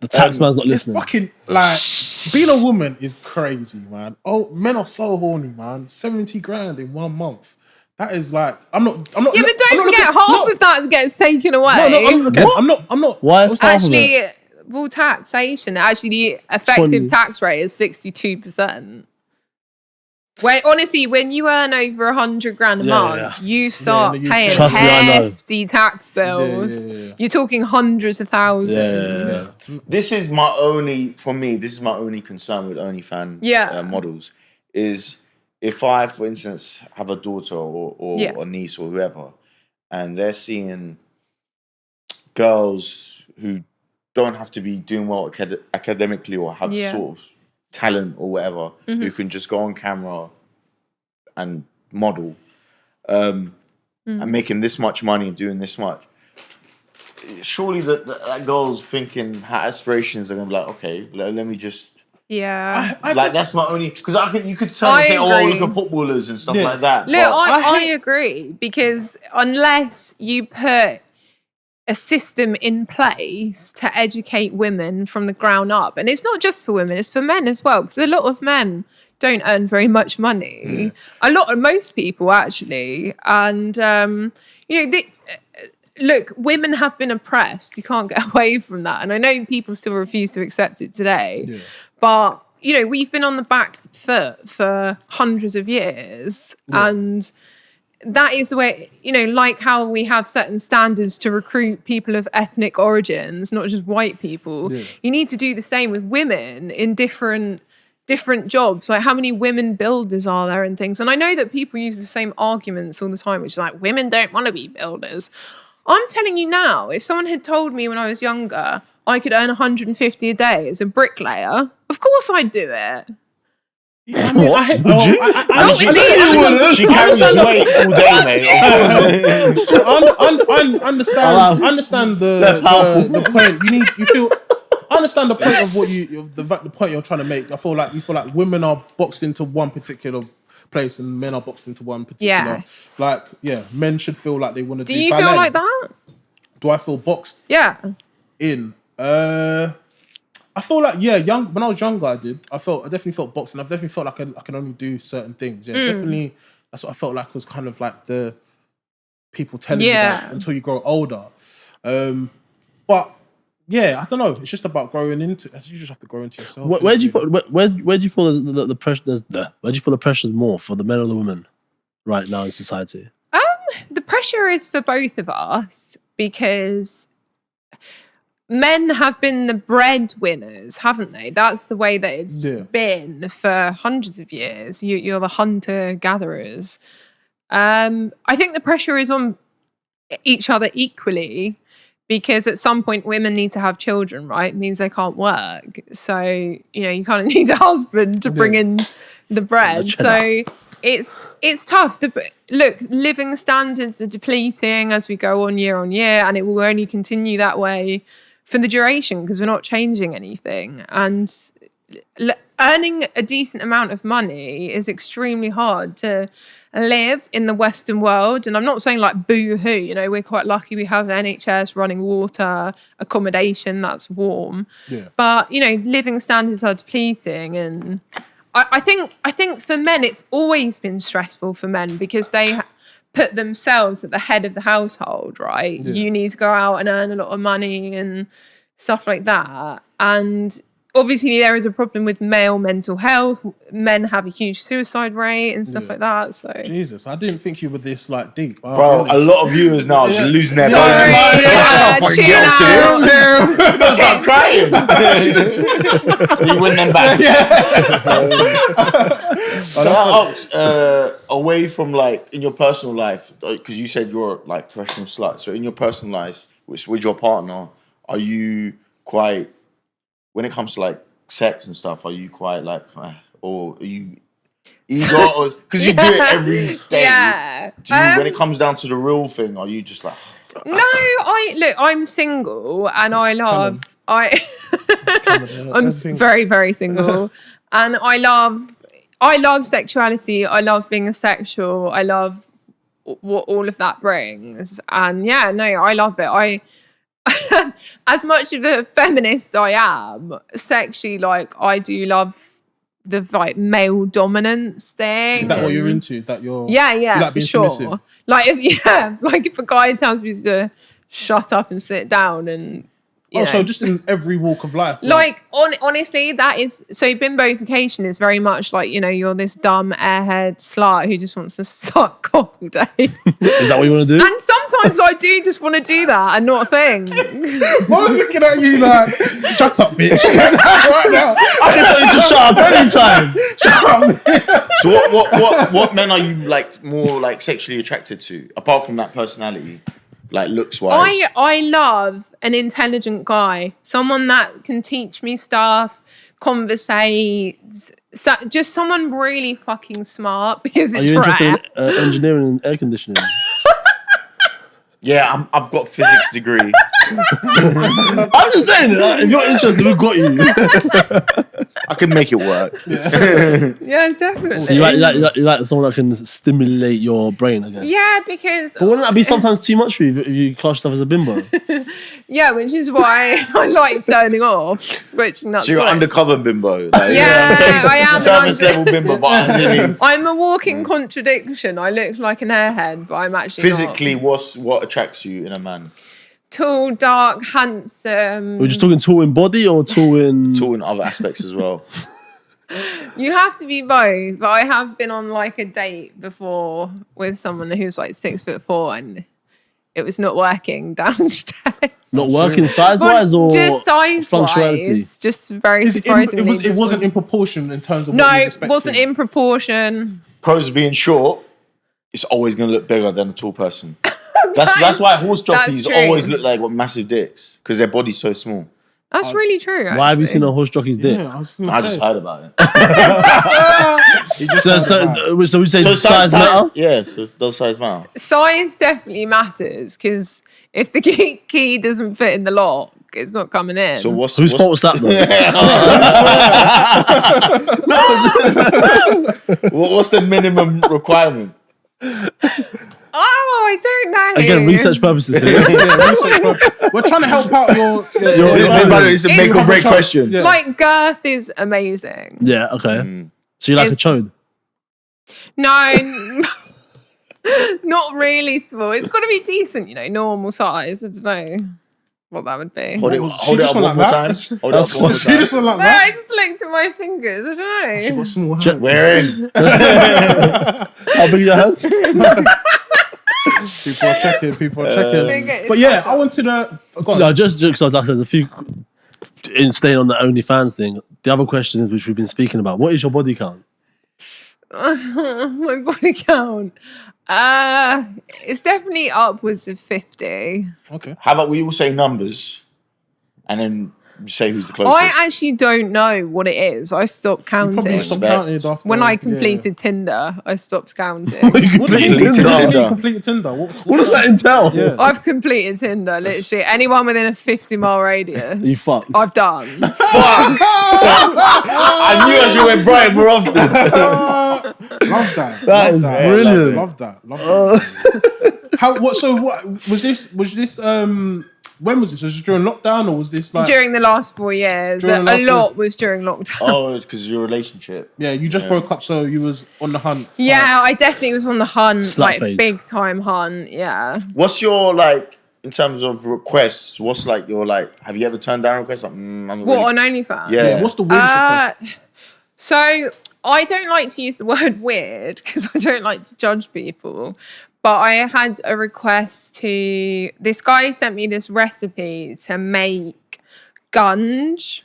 The tax man's not
it's
listening.
fucking like being a woman is crazy, man. Oh, men are so horny, man. 70 grand in 1 month. That is like I'm not.
Yeah, but don't forget, half of that gets taken away.
I'm not.
Why?
What's
Actually, well, taxation. Actually, the effective
20.
tax rate is 62%. When you earn over 100 grand a month, you start
you-
paying
Trust me, I know.
hefty tax bills.
Yeah.
You're talking hundreds of thousands.
Yeah.
This is my only concern with OnlyFans models is if I, for instance, have a daughter or a niece or whoever, and they're seeing girls who don't have to be doing well academically or have sort of talent or whatever, who can just go on camera and model and making this much money and doing this much. Surely that girl's thinking her aspirations are going to be like, okay, let me just...
Yeah.
that's my only... Because you could turn and say, oh,
agree.
look at footballers and stuff like that.
Look,
but
I agree because unless you put a system in place to educate women from the ground up. And it's not just for women, it's for men as well, because a lot of men don't earn very much money. Most people actually. And, look, women have been oppressed. You can't get away from that. And I know people still refuse to accept it today. Yeah. But, we've been on the back foot for hundreds of years. Yeah. And that is the way, like how we have certain standards to recruit people of ethnic origins, not just white people. Yeah. You need to do the same with women in different jobs. Like, how many women builders are there and things? And I know that people use the same arguments all the time, which is like, women don't want to be builders. I'm telling you now, if someone had told me when I was younger I could earn 150 a day as a bricklayer, of course I'd do it.
Yeah, I mean,
she carries weight all day, mate.
Understand the point. I understand the point of what the point you're trying to make. I feel like women are boxed into one particular place and men are boxed into one particular.
Yes.
Men should feel like they want to do.
Do you
ballet.
feel like that?
Do I feel boxed?
Yeah.
I feel like when I was younger, I definitely felt boxed, and I definitely felt like I can only do certain things. Yeah, definitely. That's what I felt like was kind of like the people telling you that until you grow older. But yeah, I don't know. It's just about growing into. You just have to grow into yourself.
Where do you feel? Where do you feel the pressure? Where do you feel the pressure is more for the men or the women right now in society?
The pressure is for both of us because men have been the breadwinners, haven't they? That's the way that it's been for hundreds of years. You're the hunter-gatherers. I think the pressure is on each other equally because at some point women need to have children, right? It means they can't work. So, you kind of need a husband to bring in the bread. So it's tough. Look, living standards are depleting as we go on year, and it will only continue that way for the duration because we're not changing anything. And earning a decent amount of money is extremely hard to live in the Western world. And I'm not saying like boo-hoo, we're quite lucky we have NHS, running water, accommodation that's warm. Yeah. But, living standards are depleting. And I think for men, it's always been stressful for men because they put themselves at the head of the household, right? Yeah. You need to go out and earn a lot of money and stuff like that. And obviously there is a problem with male mental health. Men have a huge suicide rate and stuff like that. So
Jesus, I didn't think you were this deep.
Bro, a lot of viewers now are just losing their
Sorry,
minds.
tune out.
Don't start crying. You win them back. Away from in your personal life, because you said you're professional slut. So in your personal life, with your partner, are you quite, when it comes to sex and stuff, are you quite or are you ego? Because you do it every day. Yeah. When it comes down to the real thing, are you just like?
No, I'm single and I love. I'm very, very single, and I love sexuality. I love being asexual. I love what all of that brings. And I love it. As much of a feminist I am, sexually, I do love the male dominance thing.
Is that what you're into? Is that your...
Yeah,
you like
for
being
sure.
submissive?
If a guy tells me to shut up and sit down and...
So just in every walk of life.
Honestly, that is so. Bimboification is very much you're this dumb airhead slut who just wants to suck cock all day.
Is that what you want to do?
And sometimes I do just want to do that and not think.
I was looking at you shut up, bitch. Right now.
I can tell you to shut up anytime.
Shut up.
So what men are you more sexually attracted to apart from that personality? Looks wise.
I love an intelligent guy, someone that can teach me stuff, conversate, just someone really fucking smart because it's rare.
Are you interested in engineering and air conditioning?
Yeah, I've got a physics degree.
I'm just saying, if you're interested, we've got you.
I can make it work.
Yeah, definitely.
So you like someone that can stimulate your brain, I guess.
Yeah, because
But wouldn't that be sometimes too much for you if you class yourself as a bimbo?
yeah, which is why I like turning off, switching that.
So you're undercover bimbo. Like,
Yeah, I am.
Service level bimbo, but underneath.
I'm a walking contradiction. I look like an airhead, but I'm actually
Physically,
not.
what attracts you in a man?
Tall, dark, handsome.
We're just talking tall in body or tall in...
Tall in other aspects as well.
You have to be both. I have been on like a date before with someone who's like 6'4" and it was not working downstairs.
Not working size-wise or
just size
functionality?
wise, just very surprisingly.
It wasn't in proportion in terms of
no,
what you was
it
expecting.
wasn't in proportion.
Pros of being short, it's always going to look bigger than a tall person. That's why horse jockeys
true.
always look like massive dicks because their body's so small.
That's really true. Actually.
Why have you seen a horse jockey's dick?
Yeah,
I just heard about it.
So we say size matter?
Yeah, so does size matter?
Size definitely matters because if the key doesn't fit in the lock, it's not coming in.
So
Whose fault was that, though?
what's the minimum requirement?
Oh, I don't know.
Again, research purposes here.
We're trying to help out your
It's a make or break question.
Yeah.
Like girth is amazing.
Yeah, okay. So you like a chode?
No, not really small. It's got to be decent, normal size. I don't know what that would be.
Hold it
She just
up
went
one more
like
time.
that.
Hold it up one more
She
time.
just went like
No, I
that.
just looked at my fingers. I don't
She
know.
got small hands.
We're in.
How big are your hands?
People are checking.
Okay,
But yeah, I wanted to. Go on.
No, just because like I said, there's a few in staying on the OnlyFans thing. The other question is, which we've been speaking about, what is your body count?
My body count. It's definitely upwards of 50.
Okay.
How about we all say numbers and then say who's the closest?
I actually don't know what it is. I stopped counting.
Probably some counted after.
When I
yeah.
completed Tinder, I stopped counting.
What did you
Completed
do?
Tinder.
You completed Tinder.
What does that entail?
Yeah.
I've completed Tinder, literally. Anyone within a 50-mile radius.
You fucked.
I've done.
I knew I should went Brian more often.
Love that.
That is brilliant.
Love that. How? What? So what was this? Was this? When was this? Was it during lockdown or was this like
During the last 4 years. A
During the last
lot was during lockdown.
Oh, it's because of your relationship.
Yeah, you just broke up, so you was on the hunt.
Yeah, I definitely was on the hunt,
Slut phase.
big time hunt. Yeah.
What's your in terms of requests? What's your have you ever turned down requests? Like, I'm not
What,
really...
on OnlyFans?
Yeah.
What's the weirdest request?
So I don't like to use the word weird because I don't like to judge people. But I had a request to... This guy sent me this recipe to make gunge.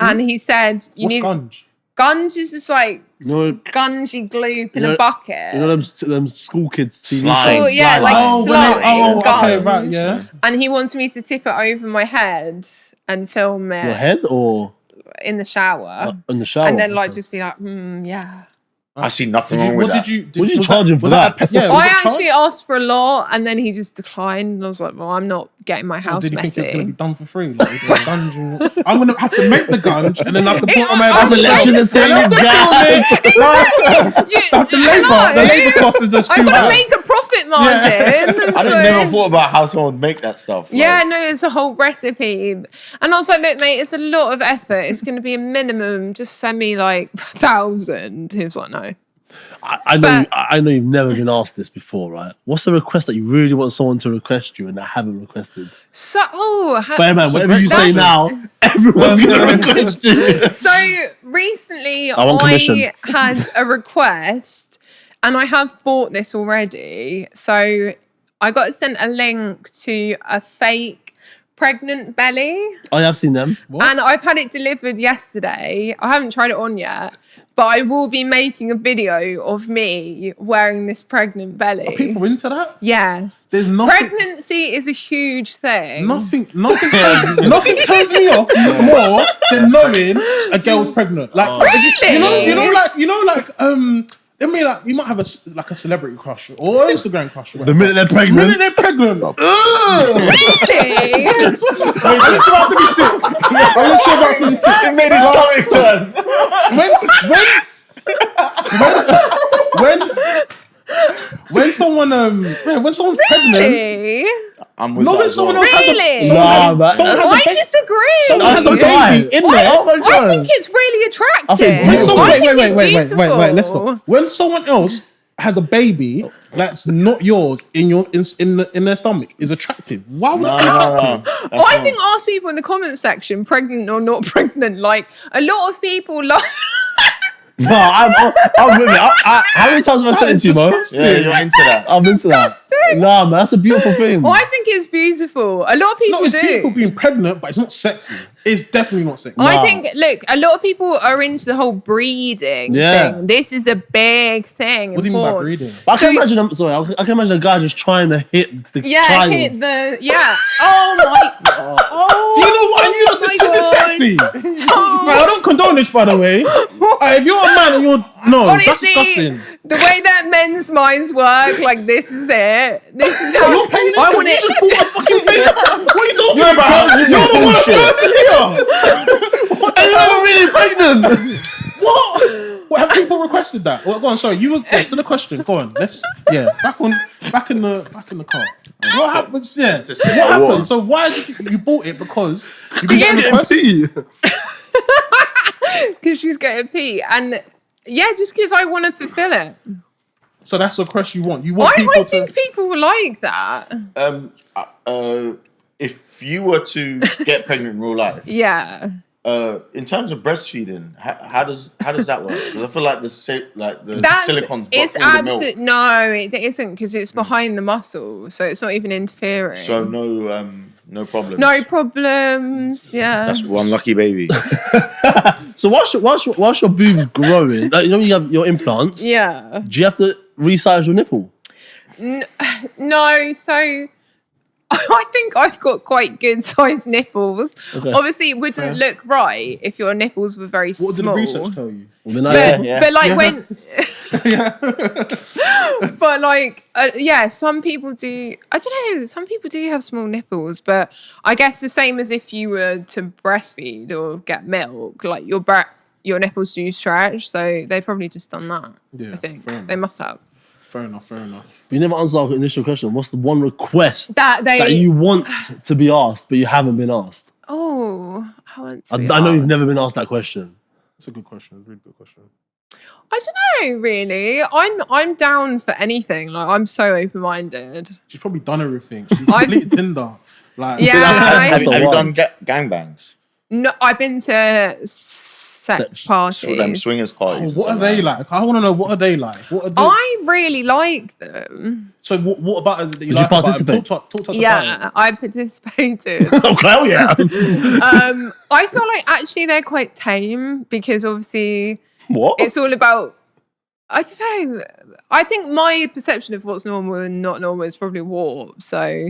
And he said...
What's gunge?
Gunge is just like gungy gloop in a bucket.
You know them school kids TV
Slime.
shows?
Yeah, like slime.
okay, right, yeah.
And he wanted me to tip it over my head and film it
Your head or
in the shower.
in the shower?
And then just be like, yeah.
I see nothing wrong with
What
that.
did you
What did you
was
charge him for
was
that?
Yeah, was
I
it charged?
actually asked for a lot and then he just declined. And I was like, well, I'm not getting my house
Did you think
messy.
it's going to be done for free? Like, gunge, I'm going to have to make the gunge and then have to put on my
As a
legislative guy.
The labour cost is just
I've
too
got to
high.
make a profit margin.
I didn't never thought about how someone would make that stuff.
Yeah, no, it's a whole recipe. And I was like, look, mate, it's a lot of effort. It's going to be a minimum. Just send me like 1,000. He was like, no.
I know you've never been asked this before, right? What's the request that you really want someone to request you and they haven't requested?
So,
But man, whatever you say now, everyone's going to request you.
So recently
I want commission.
I had a request and I have bought this already. So I got sent a link to a fake pregnant belly.
I have seen them.
And I've had it delivered yesterday. I haven't tried it on yet. But I will be making a video of me wearing this pregnant belly.
Are people into that?
Yes.
There's nothing.
Pregnancy is a huge thing.
Nothing turns me off more than knowing a girl's pregnant. Like,
Really?
you know, I mean, like you might have a celebrity crush or Instagram crush. Or
The minute they're
the
pregnant.
minute they're pregnant.
Really?
Wait, about to be sick. I'm not sure about to be sick.
It made his stomach turn.
When someone's pregnant,
Really?
I'm with
no,
that
when
as
someone
well.
else has
Really?
a someone has a
I
baby.
disagree.
Someone has a
guy
baby in
Oh
there.
my
I
god.
think it's really attractive.
I think it's
When
beautiful.
someone,
I think it's
wait.
beautiful.
Let's stop. When someone else has a baby that's not yours in their stomach is attractive. Why would that be attractive?
That's
I
not-
think ask people in the comment section, pregnant or not pregnant. Like a lot of people like.
No, I'm with it. How many times have I said it to you, Mo?
Yeah, you're into that.
I'm into that. Nah, man, that's a beautiful thing.
I think it's beautiful. A lot of people
No, it's
do.
beautiful being pregnant, but it's not sexy. It's definitely not sexy.
I think, look, a lot of people are into the whole breeding
Yeah.
thing. This is a big thing.
What do you mean by breeding?
But I can
So-
imagine. I can imagine a guy just trying to hit the
Yeah,
child.
hit the Oh my god. Oh,
Do you know what? You know, this is sexy. Right, I don't condone this, by the way. If you're a man and you're that's
Honestly,
disgusting.
the way that men's minds work, like this is it. This is how
You're paying
I
into
want
it. You
it.
just bought a fucking thing. What are you talking
You're
about?
encouraging
You're the one
bullshit.
person here.
And you're really pregnant.
What have people requested that? Well, go on. Sorry, you was to the question. Go on. Let's back in the car. What happens? Yeah.
To say
What
what?
happened? So why did you bought it because you been
Because-
getting requested?
Because she's getting pee. And yeah, just because I want to fulfill it.
So that's the request you want. You want people
I
to.
think people will like that.
If you were to get pregnant in real life,
Yeah.
in terms of breastfeeding, how does that work? Because I feel like the
That's
silicone's
it's
blocking the milk.
absolute no, it isn't because it's behind the muscle, so it's not even interfering.
So no problems.
no problems. Yeah.
That's one lucky baby.
So whilst your boob's growing, like, you know when you have your implants,
Yeah.
do you have to resize your nipple?
No, so I think I've got quite good sized nipples.
Okay.
Obviously, it wouldn't look right if your nipples were very
What did the
small.
research tell you?
Well, then
Yeah.
But like
Yeah.
when, but like some people do. I don't know. Some people do have small nipples, but I guess the same as if you were to breastfeed or get milk, like your nipples do stretch, so they've probably just done that.
Yeah,
I think
fair enough.
they must have.
Fair enough.
you never answered our initial question. What's the one request
That they.
that you want to be asked, but you haven't been asked?
Oh, I want to
I
be
know you've
asked.
never been asked that question.
It's a good question. A really good question.
I don't know, really. I'm down for anything. Like I'm so open minded.
She's probably done everything. She completed Tinder. Like,
Yeah.
have
a
you
one.
done gangbangs?
No, I've been to sex
Sex.
parties.
Or them swingers parties?
What are they like? I want to know what are they like. What are they?
I really like them.
So what about us that you
Did you
like about them?
participate?
Talk to us about
Yeah,
it.
I participated.
Oh, hell yeah.
I feel like actually they're quite tame because obviously
What?
it's all about. I don't know. I think my perception of what's normal and not normal is probably warped. So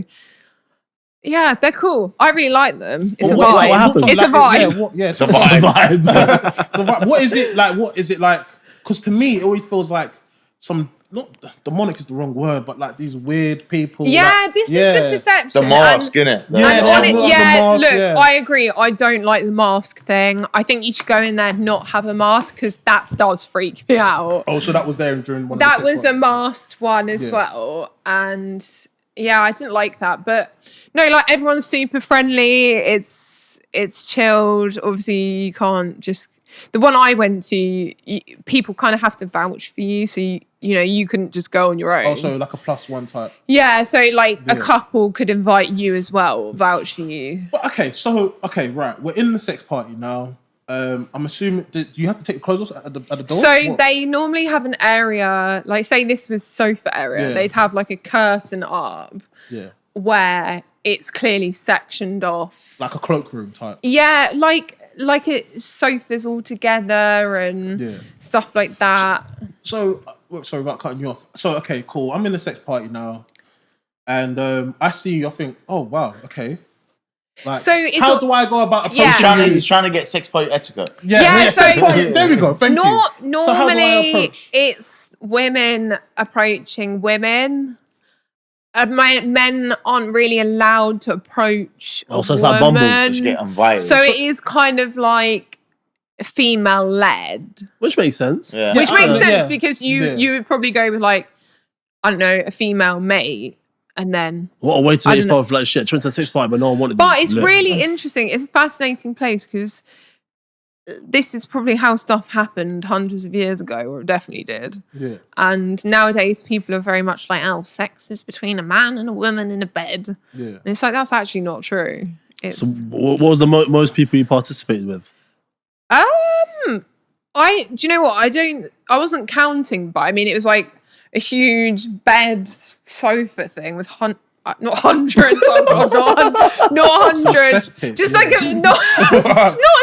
yeah, they're cool. I really like them. It's a
What-
vibe.
what happened?
It's a vibe.
It's
a vibe.
So what is it like? What is it like? Because to me, it always feels like some. Not demonic is the wrong word, but like these weird people.
Yeah,
like,
this is the perception.
The mask, innit?
Yeah,
And
they
on it,
have the
yeah,
mask,
look,
yeah.
I agree. I don't like the mask thing. I think you should go in there and not have a mask because that does freak me out.
Oh, so that was there during one.
That
of the
was
sex
a masked one as
Yeah.
well. And yeah, I didn't like that. But no, like everyone's super friendly. It's chilled. Obviously, you can't just. The one I went to, people kind of have to vouch for you. So, you couldn't just go on your own.
Oh, so like a +1 type.
Yeah, so like a
Yeah.
couple could invite you as well, vouch for you.
But okay, right. We're in the sex party now. I'm assuming. Do you have to take your clothes off at the door?
So
What?
they normally have an area, like say this was sofa area,
Yeah.
they'd have like a curtain up
Yeah,
where it's clearly sectioned off.
like a cloakroom type.
Yeah, like it sofas all together and
Yeah.
stuff like that.
So, sorry about cutting you off. So, okay, cool. I'm in a sex party now, and I see you. I think, oh wow, okay. Like,
So it's
how
all-
do I go about approaching
Yeah.
you?
He's trying to get sex party etiquette.
Yeah,
Yeah,
sex
so-
party. There we go. Thank you. So how do I
Normally
approach?
it's women approaching women. Men aren't really allowed to approach a
so it's like Bumble.
woman.
Just get invited.
So it is kind of like female-led.
Which makes sense.
Yeah.
Which makes sense
Yeah.
because you would probably go with like, I don't know, a female mate and then...
What a way to
I
make
don't
fun of like shit. 26 party, but no one wanted
But
them.
it's really interesting. It's a fascinating place because this is probably how stuff happened hundreds of years ago, or it definitely did.
Yeah.
And nowadays people are very much like, oh, sex is between a man and a woman in a bed.
Yeah.
And it's like, that's actually not true. It's...
So what was the most people you participated with?
Do you know what? I wasn't counting, but I mean, it was like a huge bed sofa thing with not hundreds, oh God, not hundreds. Just like not a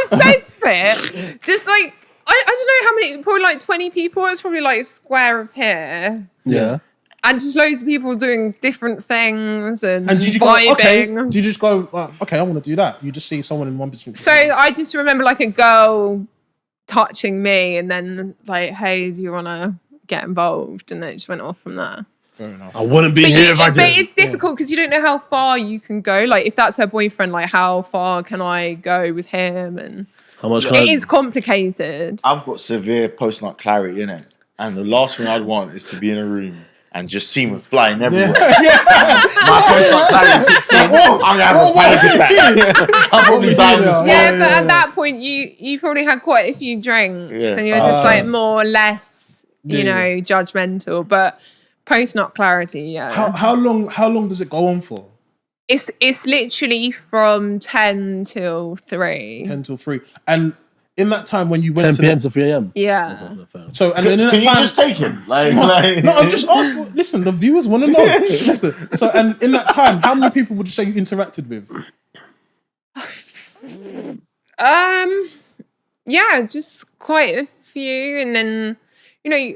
cesspit. Just like I don't know how many, probably like 20 people. It's probably like a square of here.
Yeah.
And just loads of people doing different things and
And did you
vibing.
go, okay, did you just go, okay, I want to do that? You just see someone in one position.
So I just remember like a girl touching me and then like, hey, do you want to get involved? And then it just went off from there.
Fair enough.
I wouldn't be here if I
But
did.
it's difficult because you don't know how far you can go. Like if that's her boyfriend, like how far can I go with him? And
How much
it is complicated.
I've got severe post-nut clarity in it. And the last thing I'd want is to be in a room and just semen flying everywhere. My post-nut clarity kicks in. I'm going to have a panic attack. I'll probably die on the spot.
Yeah, but at that point, you probably had quite a few drinks and you're just like more or less, you know, judgmental. But post-nut clarity, yeah.
How long does it go on for?
It's literally from 10 till 3.
10 till 3. And in that time when you
10
went to
p.m. to 3 a.m.
Yeah.
So and in that
Can you
time,
just take him? Like,
no, I'm just asking. Listen, the viewers want to know. Listen. So and in that time, how many people would you say you interacted with?
Yeah, just quite a few, and then you know,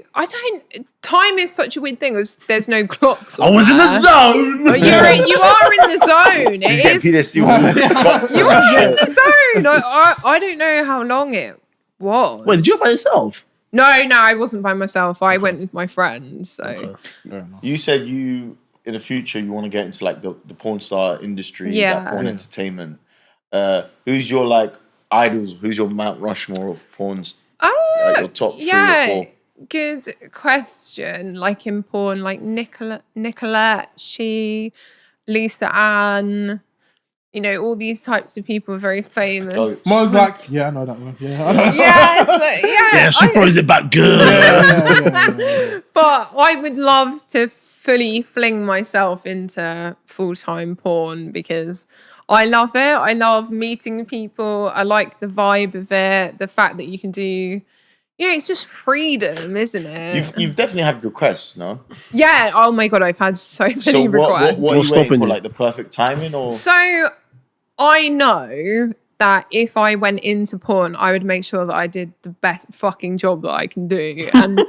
time is such a weird thing. There's no clocks.
I was in the zone.
But you are in the zone.
Just
It
get
is.
PTSD.
You are in the zone. I don't know how long it was.
Wait, did you go by yourself?
No, I wasn't by myself. I went with my friends. So
You said in the future you want to get into like the porn star industry,
Yeah.
like porn entertainment. Who's your like idols? Who's your Mount Rushmore of porns? Like your top 3 or 4?
Good question. Like in porn, like Nicolette, Lisa Ann, you know, all these types of people are very famous.
Mo's like, yeah, I know that one. Yeah, I know that
Yeah,
Yeah, she throws it back good.
yeah.
But I would love to fully fling myself into full-time porn because I love it. I love meeting people. I like the vibe of it. The fact that you can do, you know, it's just freedom, isn't it?
You've definitely had requests, no?
Yeah. Oh my God, I've had so many
So
requests.
what are you
What's
waiting
stopping
for?
you?
Like the perfect timing, or
So I know that if I went into porn, I would make sure that I did the best fucking job that I can do. And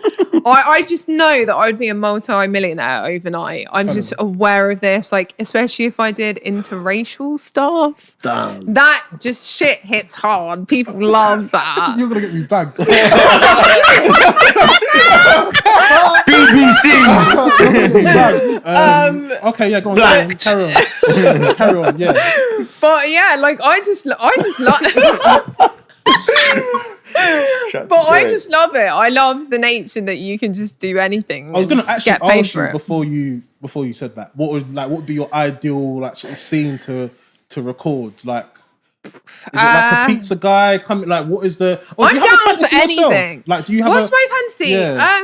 I just know that I would be a multi-millionaire overnight. I'm just aware of this, like, especially if I did interracial stuff.
Damn.
That just shit hits hard. People love that.
You're gonna get me bagged.
BBCs.
Okay, yeah, go on.
Blacked.
Carry on. Carry on. Yeah.
But yeah, like I just like But I just love it. I love the nature that you can just do anything.
I was gonna
and
actually
get paid
ask
for
you
it.
before you said that. What would be your ideal like sort of scene to record? Like, is it like a pizza guy coming? Like, what is the? Or do
I'm
you have a
down for
fantasy yourself?
anything.
Like, do you have
What's my fantasy?
Yeah.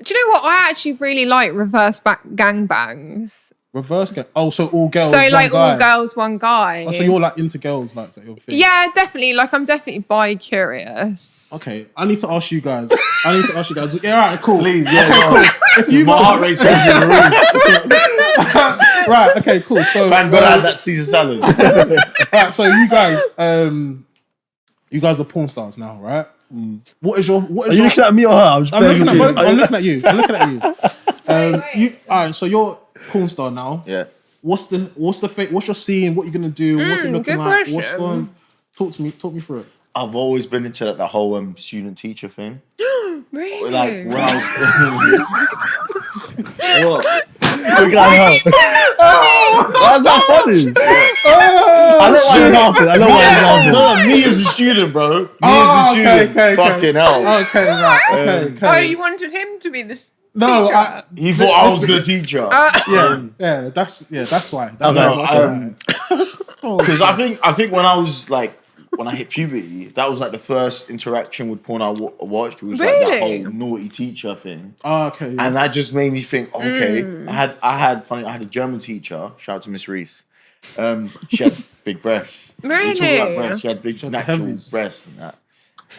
Do you know what? I actually really like reverse back gangbangs.
reverse gang? Oh, so all girls.
So
one
like
guy.
all girls, one guy.
Oh, so you're like into girls, like, is that your thing?
Yeah, definitely. Like I'm definitely bi-curious.
Okay, I need to ask you guys. Yeah, all right, cool.
Please, yeah,
Okay, cool. If you
my heart rate's going through the roof.
right, okay, cool. So
Thank God I had that Caesar salad.
right, so you guys are porn stars now, right? What is your?
Are you looking at me or her? I'm just
I'm looking
begging
at
you.
both. I'm looking at you. I'm looking at you. All right, so you're a porn star now.
Yeah.
What's your scene? What you gonna do? What's it looking
good
like?
question.
What's going? Talk me through it.
I've always been into that whole student teacher thing.
Really?
Like when I was what?
We got help. Why is that funny? I know why you're laughing. I know why you're laughing.
No, me as a student, bro. Me as a student. Fucking hell.
Okay, right. Okay.
Oh, you wanted him to be the teacher?
No,
He thought I was gonna teach her.
that's why.
Because I think when I was like, when I hit puberty, that was like the first interaction with porn I watched. It was like that whole naughty teacher thing.
Oh, okay.
And that just made me think, okay, I had a German teacher, shout out to Miss Reese. She had big breasts.
Really?
She had big natural breasts and that.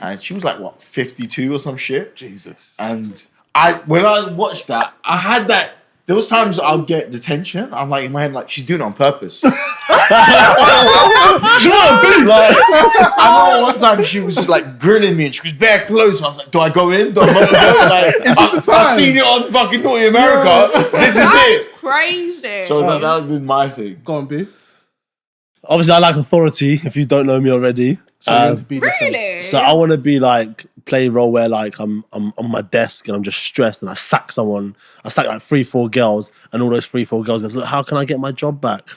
And she was like, what, 52 or some shit?
Jesus.
And when I watched that, I had that. There was times I'll get detention. I'm like in my head, like she's doing it on purpose. She wanna be like. I know one time she was like grilling me and she was bare close. I was like, do I go in? Do I not go? Like,
Is this the time?
I've seen it on fucking Naughty America. This is it.
Crazy.
So that would be my thing.
Go on, B.
Obviously, I like authority. If you don't know me already,
So you want to be the same.
Really?
so I want to be like play a role where like I'm on my desk and I'm just stressed and I sack someone. I sack like 3-4 girls and all those 3-4 girls goes, look, how can I get my job back?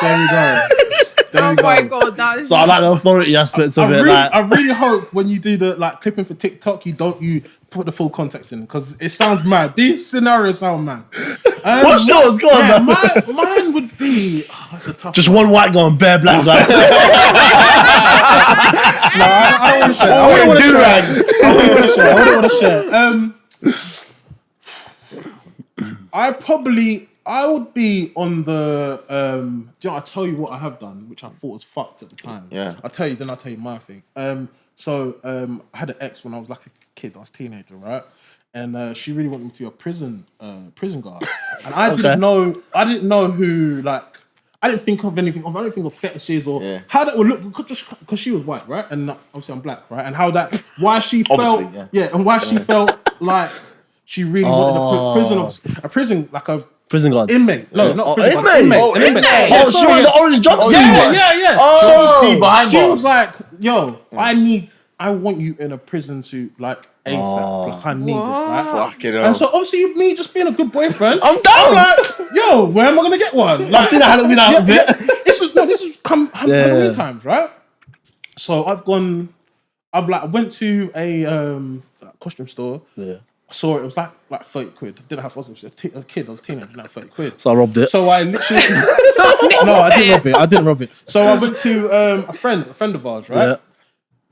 There you go.
Oh my god, that is.
So I like the authority aspect of it.
I really hope when you do the like clipping for TikTok, you put the full context in because it sounds mad. These scenarios sound mad.
What's yours? Go on, man.
Mine would be that's a tough
Just
one.
one white guy and bare black guys.
I don't want to share. I wouldn't want to share. I would be on the. Do you know, I'll tell you what I have done, which I thought was fucked at the time.
Yeah.
I'll tell you my thing. I had an ex when I was like a kid, I was a teenager, right? And she really wanted me to be a prison guard. And I didn't know who, like, I didn't think of anything. I didn't think of fetishes or how that would look, just because she was white, right? And obviously I'm black, right? And why she felt, and why she felt like she really wanted a prison, like a
Prison guard.
inmate. No, not prison guard.
inmate.
Inmate.
Oh, she was the orange jumpsuit.
Yeah.
Oh, see behind
she
bars.
was like, yo, I want you in a prison suit, like ASAP. Like I need it, right?
Fucking hell.
And so obviously me just being a good boyfriend,
I'm down.
like, yo, where am I gonna get one? Like,
I've seen a Halloween outfit.
This was Halloween times, right? So I went to a costume store.
Yeah.
Saw it was like 30 quid. Didn't have I was a kid, I was a teenager, like 30 quid.
So I robbed it.
So I literally No, I didn't rob it. So I went to a friend of ours, right?
Yeah.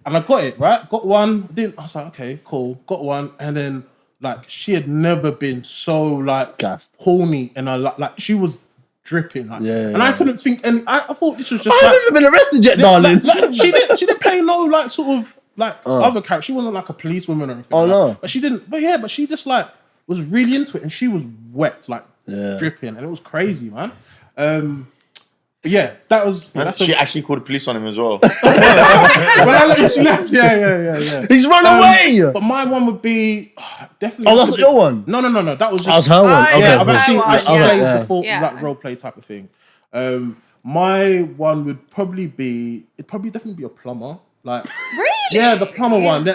And I got it, right? Got one. I was like, okay, cool. Got one. And then, like, she had never been so, like,
Gassed.
horny. And like, she was dripping. Like,
Yeah.
And I couldn't think. And I thought this was just
I haven't even been arrested yet, darling.
like, she didn't play no, like, sort of, like, other character. She wasn't, like, a policewoman or anything.
Oh,
like
no.
that. But she didn't. But she just, like, was really into it. And she was wet, like, dripping. And it was crazy, man. Yeah, that was.
She actually called the police on him as well.
When she left, yeah.
He's run away.
But my one would be definitely.
Oh, that's not your one.
No. That was just.
That was her one. Okay,
Yeah, I've
cool.
actually played the full
Yeah.
like role play type of thing. My one would probably be. It'd probably definitely be a plumber. Like.
Really?
Yeah, the plumber one.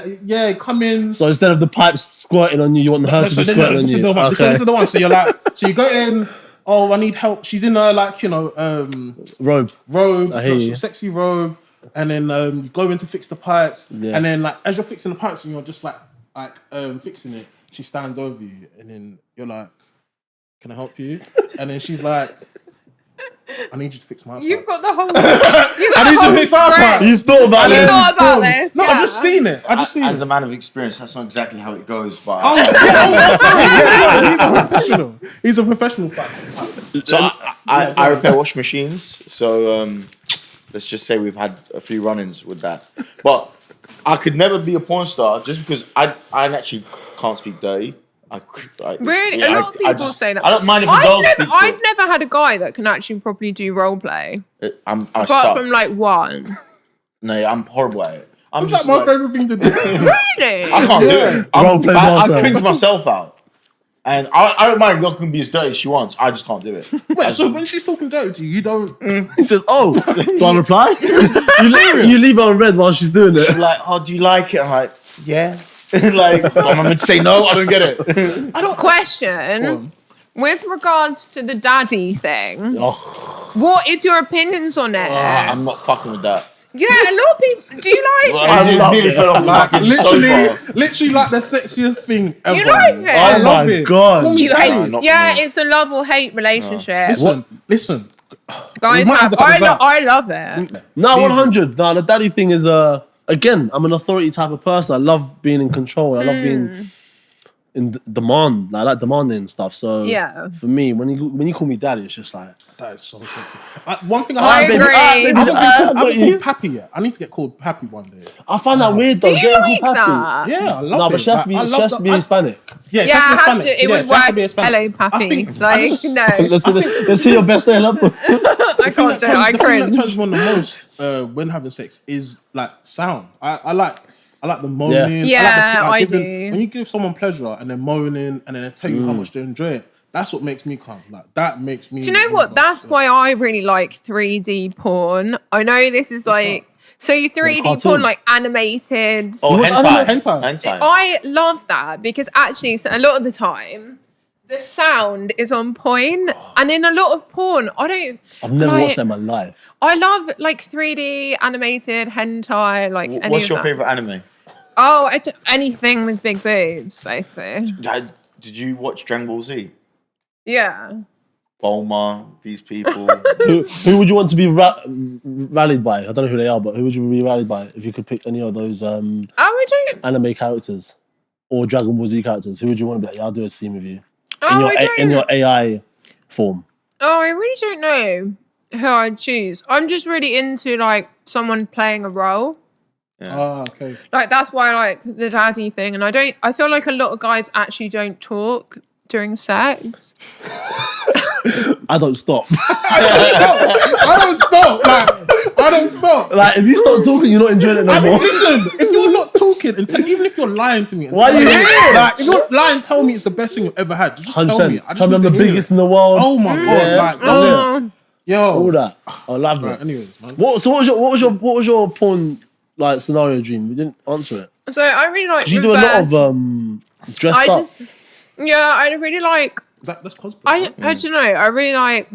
Come in.
So instead of the pipes squirting on you, you want her to be squirting on
This
you.
is the one.
Okay.
This is the one. So you're like, so you go in. Oh, I need help. She's in her like
Robe.
robe,
I hear you.
sexy robe, and then you go in to fix the pipes,
Yeah.
and then like as you're fixing the pipes and you're just like fixing it, she stands over you, and then you're like, "Can I help you?" And then she's like, "I need you to fix my pipes."
You've got the whole. I
need to fix my pipes.
You thought about
You
it.
thought about this.
No,
yeah.
I've just seen it.
As a man of experience, that's not exactly how it goes. But
Sorry. He's a professional.
so I repair wash machines. So let's just say we've had a few run-ins with that. But I could never be a porn star just because I actually can't speak dirty.
Really? A lot of people say that.
I don't mind if a girl speaks.
I've never had a guy that can actually properly do role play. Apart from like one.
No, I'm horrible at it.
It's like my favorite thing to do.
Really?
I can't do it.
Role play
I
master.
cringe myself out. And I don't mind. Girl can be as dirty as she wants. I just can't do it.
Wait, so when she's talking dirty to you, you don't.
He says, "Oh, do I reply?" you leave her on red while she's doing it.
I'm like, oh, do you like it? I'm like, yeah. Like, I'm meant to say no. I don't get it.
I don't.
Question. With regards to the daddy thing,
Oh,
what is your opinions on it?
I'm not fucking with that.
Yeah, a lot of people. Do you like
Well,
it?
I just nearly fell off the
Like
fucking
literally like the sexiest thing ever.
You like it?
I
Oh
love
my
it.
God.
Call me
You
daddy.
hate,
not
yeah,
for me.
it's a love or hate relationship.
Listen.
Guys,
we might have to cut this out.
I love it.
no,
Easy.
100. No, the daddy thing is again. I'm an authority type of person. I love being in control. I love being in demand. I like demanding stuff. So
Yeah.
for me, when you call me daddy, it's just like
That is so sexy. One thing
I
haven't
agree.
been- I haven't
got
been
you.
called Pappy yet. I need to get called Pappy one day.
I find that weird though.
Do you
getting called
like
papi.
that?
Yeah, I love
No,
it.
but she has to be.
Like, I
She
love
has to
that-
be Hispanic.
Yeah,
Yeah, it has
Hispanic.
to. It
Yeah,
would
she has to
work.
be Hispanic.
Hello,
I
Pappy.
think- I
Like,
just-
no,
Let's see your best day, love.
I
The thing
can't do it. I
the thing that
cringe.
turns me on the most when having sex is like sound. I like the moaning.
Yeah,
I like
I
giving-
do.
When you give someone pleasure and then moaning and then they tell you how much they enjoy it, that's what makes me come. Like that makes me.
Do you know what? That's why I really like 3D porn. I know this is like so you 3D porn
cartoon?
like animated.
Oh,
You watch
hentai?
I love that because actually, so a lot of the time, the sound is on point, and in a lot of porn,
I've never
like,
watched that in my life.
I love like 3D animated hentai, like any
What's
of
your
that.
favorite anime?
Oh, anything with big boobs, basically.
Did you watch Dragon Ball Z?
Yeah.
Bulma, these people.
Who would you want to be rallied by? I don't know who they are, but who would you be rallied by if you could pick any of those
Oh, I don't.
anime characters or Dragon Ball Z characters? Who would you want to be like? Yeah, I'll do a scene with you
Oh, I don't.
in your AI form.
Oh, I really don't know who I'd choose. I'm just really into like someone playing a role.
Oh, okay.
Like that's why I like the daddy thing, and I feel like a lot of guys actually don't talk during sex.
I don't stop.
I don't stop. Like I don't stop.
Like if you start talking, you're not enjoying it no
I mean,
more.
listen, if you're not talking, even if you're lying to me, and
Why
telling
you
me-
here?
Like, if you're lying, tell me it's the best thing you've ever had. Just tell me.
100%.
I just
Tell me I'm
need
the
to hear
biggest
it.
in the world.
Oh my god!
Yeah.
Like,
Oh,
yo,
All that. I love
Right,
it.
anyways, man.
What was your porn like scenario dream? We didn't answer it.
so I really like.
You do a lot of
reverse-
dressed
I
up.
just, yeah, I really like.
That's cosplay.
I don't know. I really like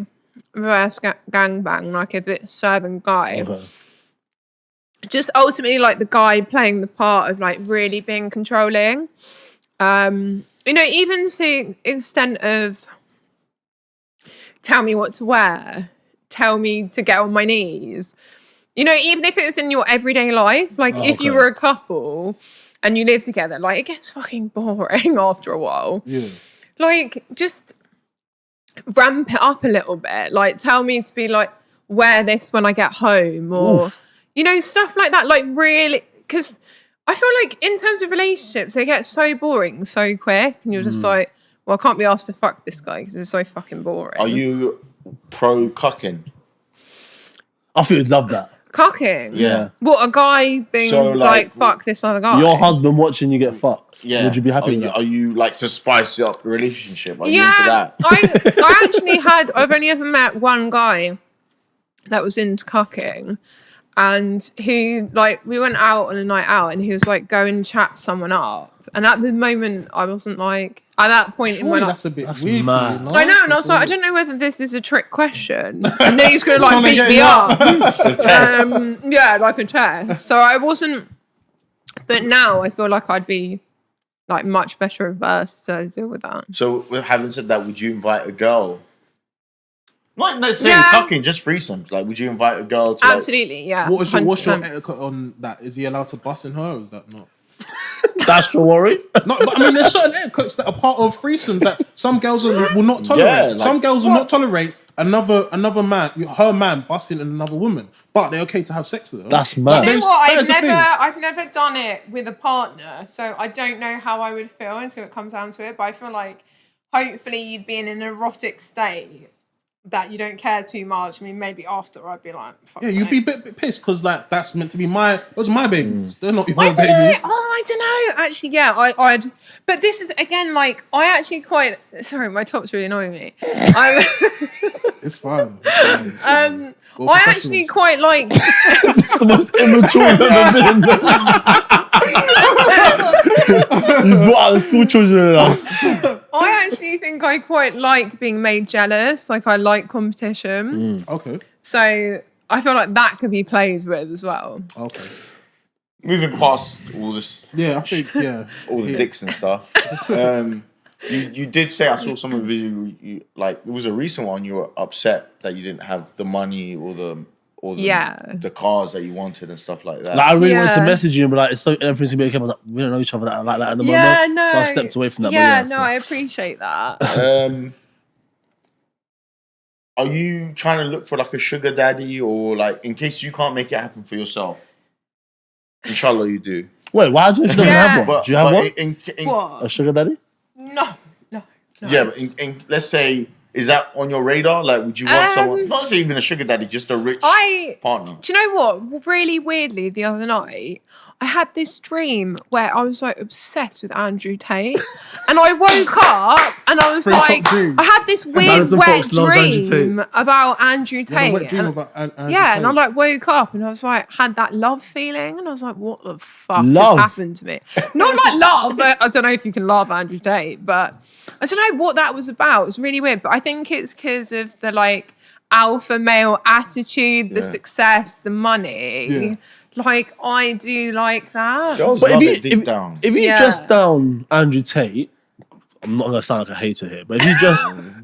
reverse gangbang, like a bit serving guy.
Okay.
Just ultimately like the guy playing the part of like really being controlling. You know, even to the extent of tell me what to wear, tell me to get on my knees. You know, even if it was in your everyday life, like if you
okay.
were a couple and you live together, like it gets fucking boring after a while.
Yeah.
Like just ramp it up a little bit. Like tell me to be like, wear this when I get home or, you know, stuff like that. Like really, because I feel like in terms of relationships, they get so boring so quick and you're just like, well, I can't be asked to fuck this guy because it's so fucking boring.
Are you pro cucking?
I thought you'd love that.
Cucking?
Yeah.
What, a guy being
So,
like,
like,
fuck this other guy?
Your husband watching you get fucked.
Yeah.
Would you be happy
Are
with
you,
that?
are you like to spice up the relationship? Are you
Yeah,
into that?
I actually I've only ever met one guy that was into cucking, and he like we went out on a night out, and he was like go and chat someone up, and at the moment I wasn't like at that point in my
Surely
life.
that's a bit weird.
mad.
You know?
I know, and I was like, I don't know whether this is a trick question, and then he's gonna like
Trying to
beat
get
me
you
up.
Just test.
Yeah, like a test. So I wasn't, but now I feel like I'd be like much better versed to deal with that.
So, having said that, would you invite a girl? Not necessarily
Yeah.
cucking, just threesomes. Like, would you invite a girl to? Like,
Absolutely, yeah.
What's your
100%.
etiquette on that? Is he allowed to bust in her or is that not?
That's the worry.
No, but I mean, there's certain etiquettes that are part of threesomes that some girls will not tolerate.
Yeah, like-
some girls will not tolerate another man, her man, busting another woman, but they're okay to have sex with her.
That's
Do
mad.
you know
There's-
what?
that is a thing.
I've never done it with a partner, so I don't know how I would feel until it comes down to it. But I feel like hopefully you'd be in an erotic state that you don't care too much. I mean, maybe after I'd be like, fuck
Yeah, you'd be a bit pissed because like that's meant to be those are my babies. They're not your
I don't know.
babies.
I don't know. Actually, yeah, I'd. But this is again like I actually quite. Sorry, my top's really annoying me.
It's fine. We're
I actually
professionals.
quite like.
It's the most immature I've ever been. You brought out the school children in us.
I actually think I quite like being made jealous. Like I like competition.
Okay.
So I feel like that could be played with as well.
Okay.
Moving past all this,
Yeah, I think
all the dicks and stuff. You did say, I saw some of the video. Like it was a recent one. You were upset that you didn't have the money or the cars that you wanted and stuff like that.
Like, I really wanted to
Yeah.
message you and be like, everything's gonna be okay. I was like, we don't know each other like that at the
Yeah,
moment.
no.
So I stepped away from that.
Yeah,
but
no,
so.
I appreciate that.
Are you trying to look for like a sugar daddy, or like in case you can't make it happen for yourself? Inshallah, you do.
Wait, why do you even
Yeah.
have one? Do you have one? A
What?
sugar daddy?
No.
Yeah, but let's say, is that on your radar? Like, would you want someone, not say even a sugar daddy, just a rich partner?
Do you know what? Really weirdly, the other night, I had this dream where I was like obsessed with Andrew Tate, and I woke up and I was
Three top
like,
dreams.
I had this weird
Maddison
wet
Fox loves Andrew
dream about Andrew
Yeah, a
Tate.
wet dream
and-
about Andrew
yeah, and I
Tate.
like woke up and I was like, had that love feeling, and I was like, what the fuck
Love?
has happened to me? Not like love, but I don't know if you can love Andrew Tate, but I don't know what that was about. It was really weird, but I think it's because of the like alpha male attitude, the success, the money.
Yeah.
Like I do like that.
Girls
But
love it deep down.
if you
Yeah.
just down Andrew Tate, I'm not gonna sound like a hater here, but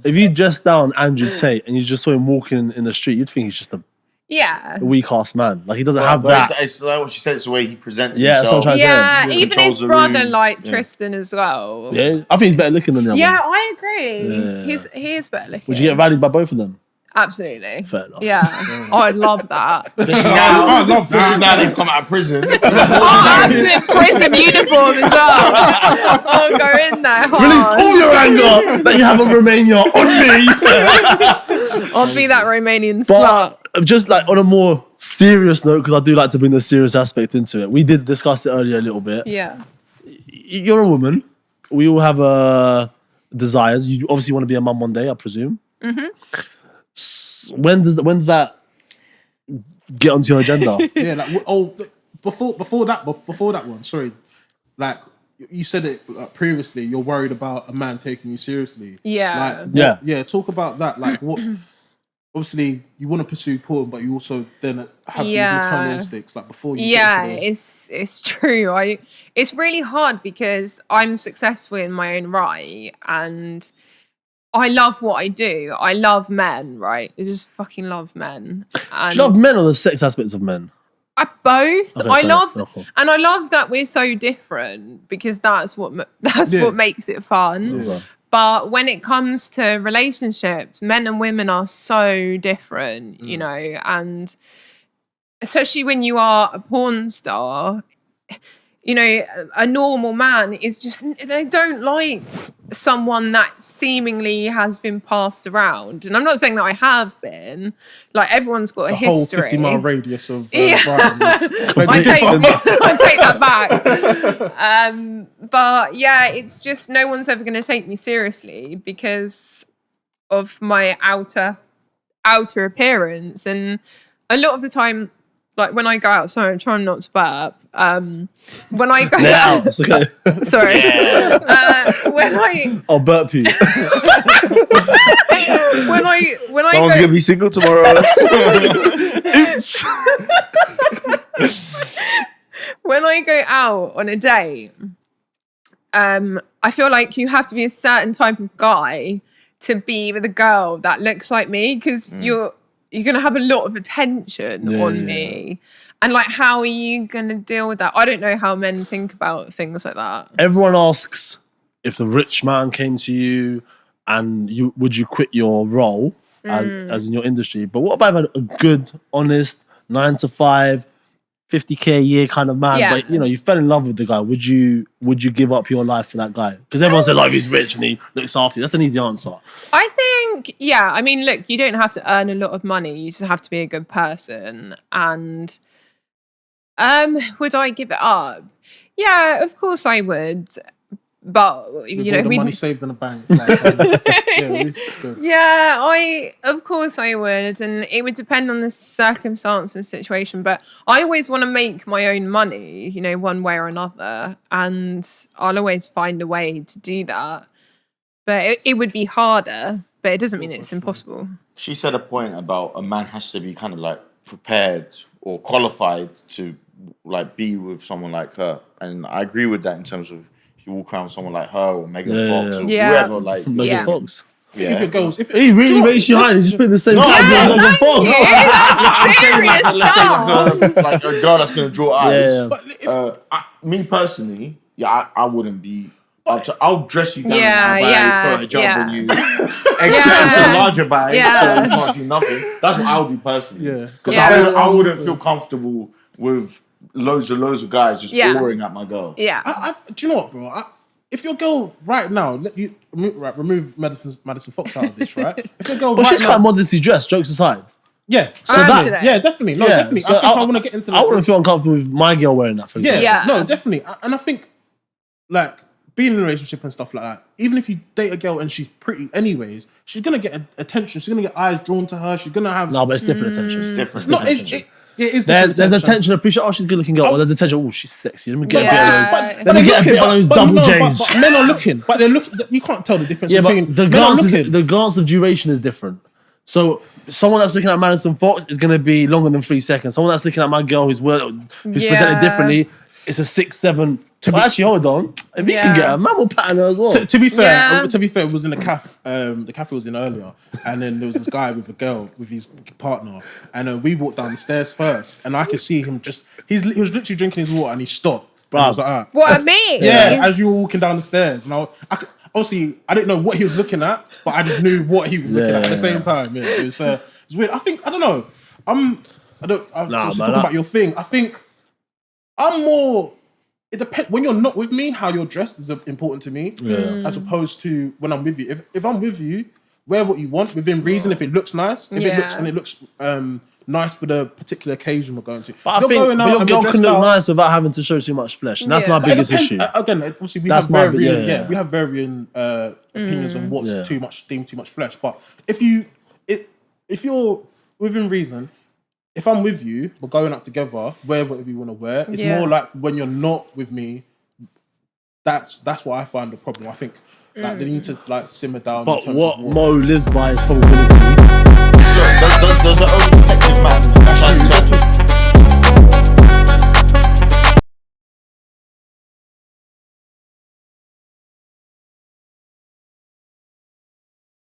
if you just down Andrew Tate and you just saw him walking in the street, you'd think he's just a
Yeah.
weak ass man. Like he doesn't have
But
that.
it's like what she said, it's the way he presents
Yeah, that's what
himself.
I'm trying to
Yeah, even
Controls
his
the
brother
room.
like
Yeah.
Tristan as well.
Yeah, I think he's better looking than the other
Yeah,
one.
I agree.
Yeah.
He is better looking.
Would you get rallied by both of them?
Absolutely.
Fair enough.
Yeah. Oh, I'd love that.
I love
Especially
that.
now they've come out of prison.
Oh, absolute prison uniform as well. I'll go in there
Release
hard.
all your anger that you have on Romania on me.
I'll be that Romanian slut.
But just like on a more serious note, because I do like to bring the serious aspect into it. We did discuss it earlier a little bit.
Yeah.
You're a woman. We all have desires. You obviously want to be a mum one day, I presume. Mm-hmm. When does that get onto your agenda?
Yeah, like before that one. Sorry, like you said it previously. You're worried about a man taking you seriously.
Yeah.
Like, yeah. Talk about that. Like what? Obviously, you want to pursue porn, but you also then have these maternal instincts. Like before you.
Yeah,
get into
it's true. It's really hard because I'm successful in my own right and I love what I do. I love men, right? I just fucking love men. And
Do you love men or the sex aspects of men?
both.
Okay,
I
fair
love,
enough. Cool.
and I love that we're so different because that's what what makes it fun.
Yeah.
But when it comes to relationships, men and women are so different, you know, and especially when you are a porn star, you know, a normal man is just, they don't like someone that seemingly has been passed around. And I'm not saying that I have been. Like, everyone's got a
the whole
history.
50-mile radius of
Yeah.
Brighton.
I take that back. But yeah, it's just no one's ever going to take me seriously because of my outer appearance. And a lot of the time, like when I go out, sorry, I'm trying not to burp. When I go out,
It's okay.
sorry.
I'll burp you.
When I
Someone's
go,
gonna be single tomorrow.
Oops.
when I go out on a date, I feel like you have to be a certain type of guy to be with a girl that looks like me because you're going to have a lot of attention on me. And like, how are you going to deal with that? I don't know how men think about things like that.
Everyone asks if the rich man came to you and would you quit your role as in your industry? But what about a good, honest 9 to 5 50K a year kind of man,
Yeah.
but you know, you fell in love with the guy. Would you give up your life for that guy? Because everyone said, like, he's rich and he looks after you. That's an easy answer.
I think, yeah. I mean, look, you don't have to earn a lot of money. You just have to be a good person. And would I give it up? Yeah, of course I would. But
With
you
all
know,
the money saved in the bank. Good.
Yeah, of course I would, and it would depend on the circumstance and situation. But I always want to make my own money, you know, one way or another, and I'll always find a way to do that. But it would be harder, but it doesn't mean it's impossible.
She said a point about a man has to be kind of like prepared or qualified to like be with someone like her, and I agree with that in terms of. You walk around with someone like her or Megan Fox or whoever, like
Megan Fox.
Yeah.
If it goes,
He really makes you high. He's just put the same category as Megan Fox.
That's serious
Let's say
stuff.
like a girl that's gonna draw eyes.
Yeah.
But
Me personally, I wouldn't be. I'll dress you down in
Yeah,
my bag,
yeah,
throw a jump
yeah.
on you, extra larger bag,
Yeah.
so you can't see nothing. That's what I would do personally.
Yeah.
Because
Yeah.
I wouldn't feel comfortable with loads of guys just glowing at my girl.
Yeah.
do you know what, bro? If your girl right now, remove Maddison Fox out of this, right? If your girl
But
right
she's
now,
quite modestly dressed, jokes aside.
yeah,
I am today.
yeah, definitely, no, definitely.
So
I think I want to get into.
I wouldn't feel uncomfortable with my girl wearing that, for example.
Yeah.
no, definitely, and I think like being in a relationship and stuff like that. Even if you date a girl and she's pretty, anyways, she's gonna get attention. She's gonna get eyes drawn to her. She's gonna have
No, but it's different attention.
It's different.
no,
attention.
it is
There's
different
attention, appreciate, oh, she's a good looking girl. Or there's attention, oh, she's sexy. Let me get a bit of those.
Yeah.
Let me get a bit of those double J's.
But men are looking, but they're looking. You can't tell the difference
Yeah,
between
but the
men are
glance,
looking.
the glance of duration is different. So someone that's looking at Maddison Fox is going to be longer than 3 seconds. Someone that's looking at my girl who's presented differently, it's a 6, 7. But actually, hold on. If you can get a man will pattern her as well.
To be fair,
Yeah.
it was in the cafe. The cafe was in earlier, and then there was this guy with a girl with his partner, and we walked down the stairs first, and I could see him he was literally drinking his water, and he stopped. And I was like, ah.
What, me?
Yeah, as you were walking down the stairs, and obviously I didn't know what he was looking at, but I just knew what he was looking at the same time. Yeah, it was weird. I don't know. I'm just talking about your thing. I think I'm more. It depends when you're not with me. How you're dressed is important to me, as opposed to when I'm with you. If I'm with you, wear what you want within reason. If it looks nice, it looks nice for the particular occasion we're going to.
But I think your girl can look nice without having to show too much flesh, and that's my biggest issue.
Again, obviously we have varying opinions on what's deemed too much flesh. But if you're within reason. If I'm with you, we're going out together, wear whatever you want to wear. It's more like when you're not with me, that's what I find the problem. I think like they need to like simmer down.
But
in terms
what
of
Mo lives by is probability.
Does the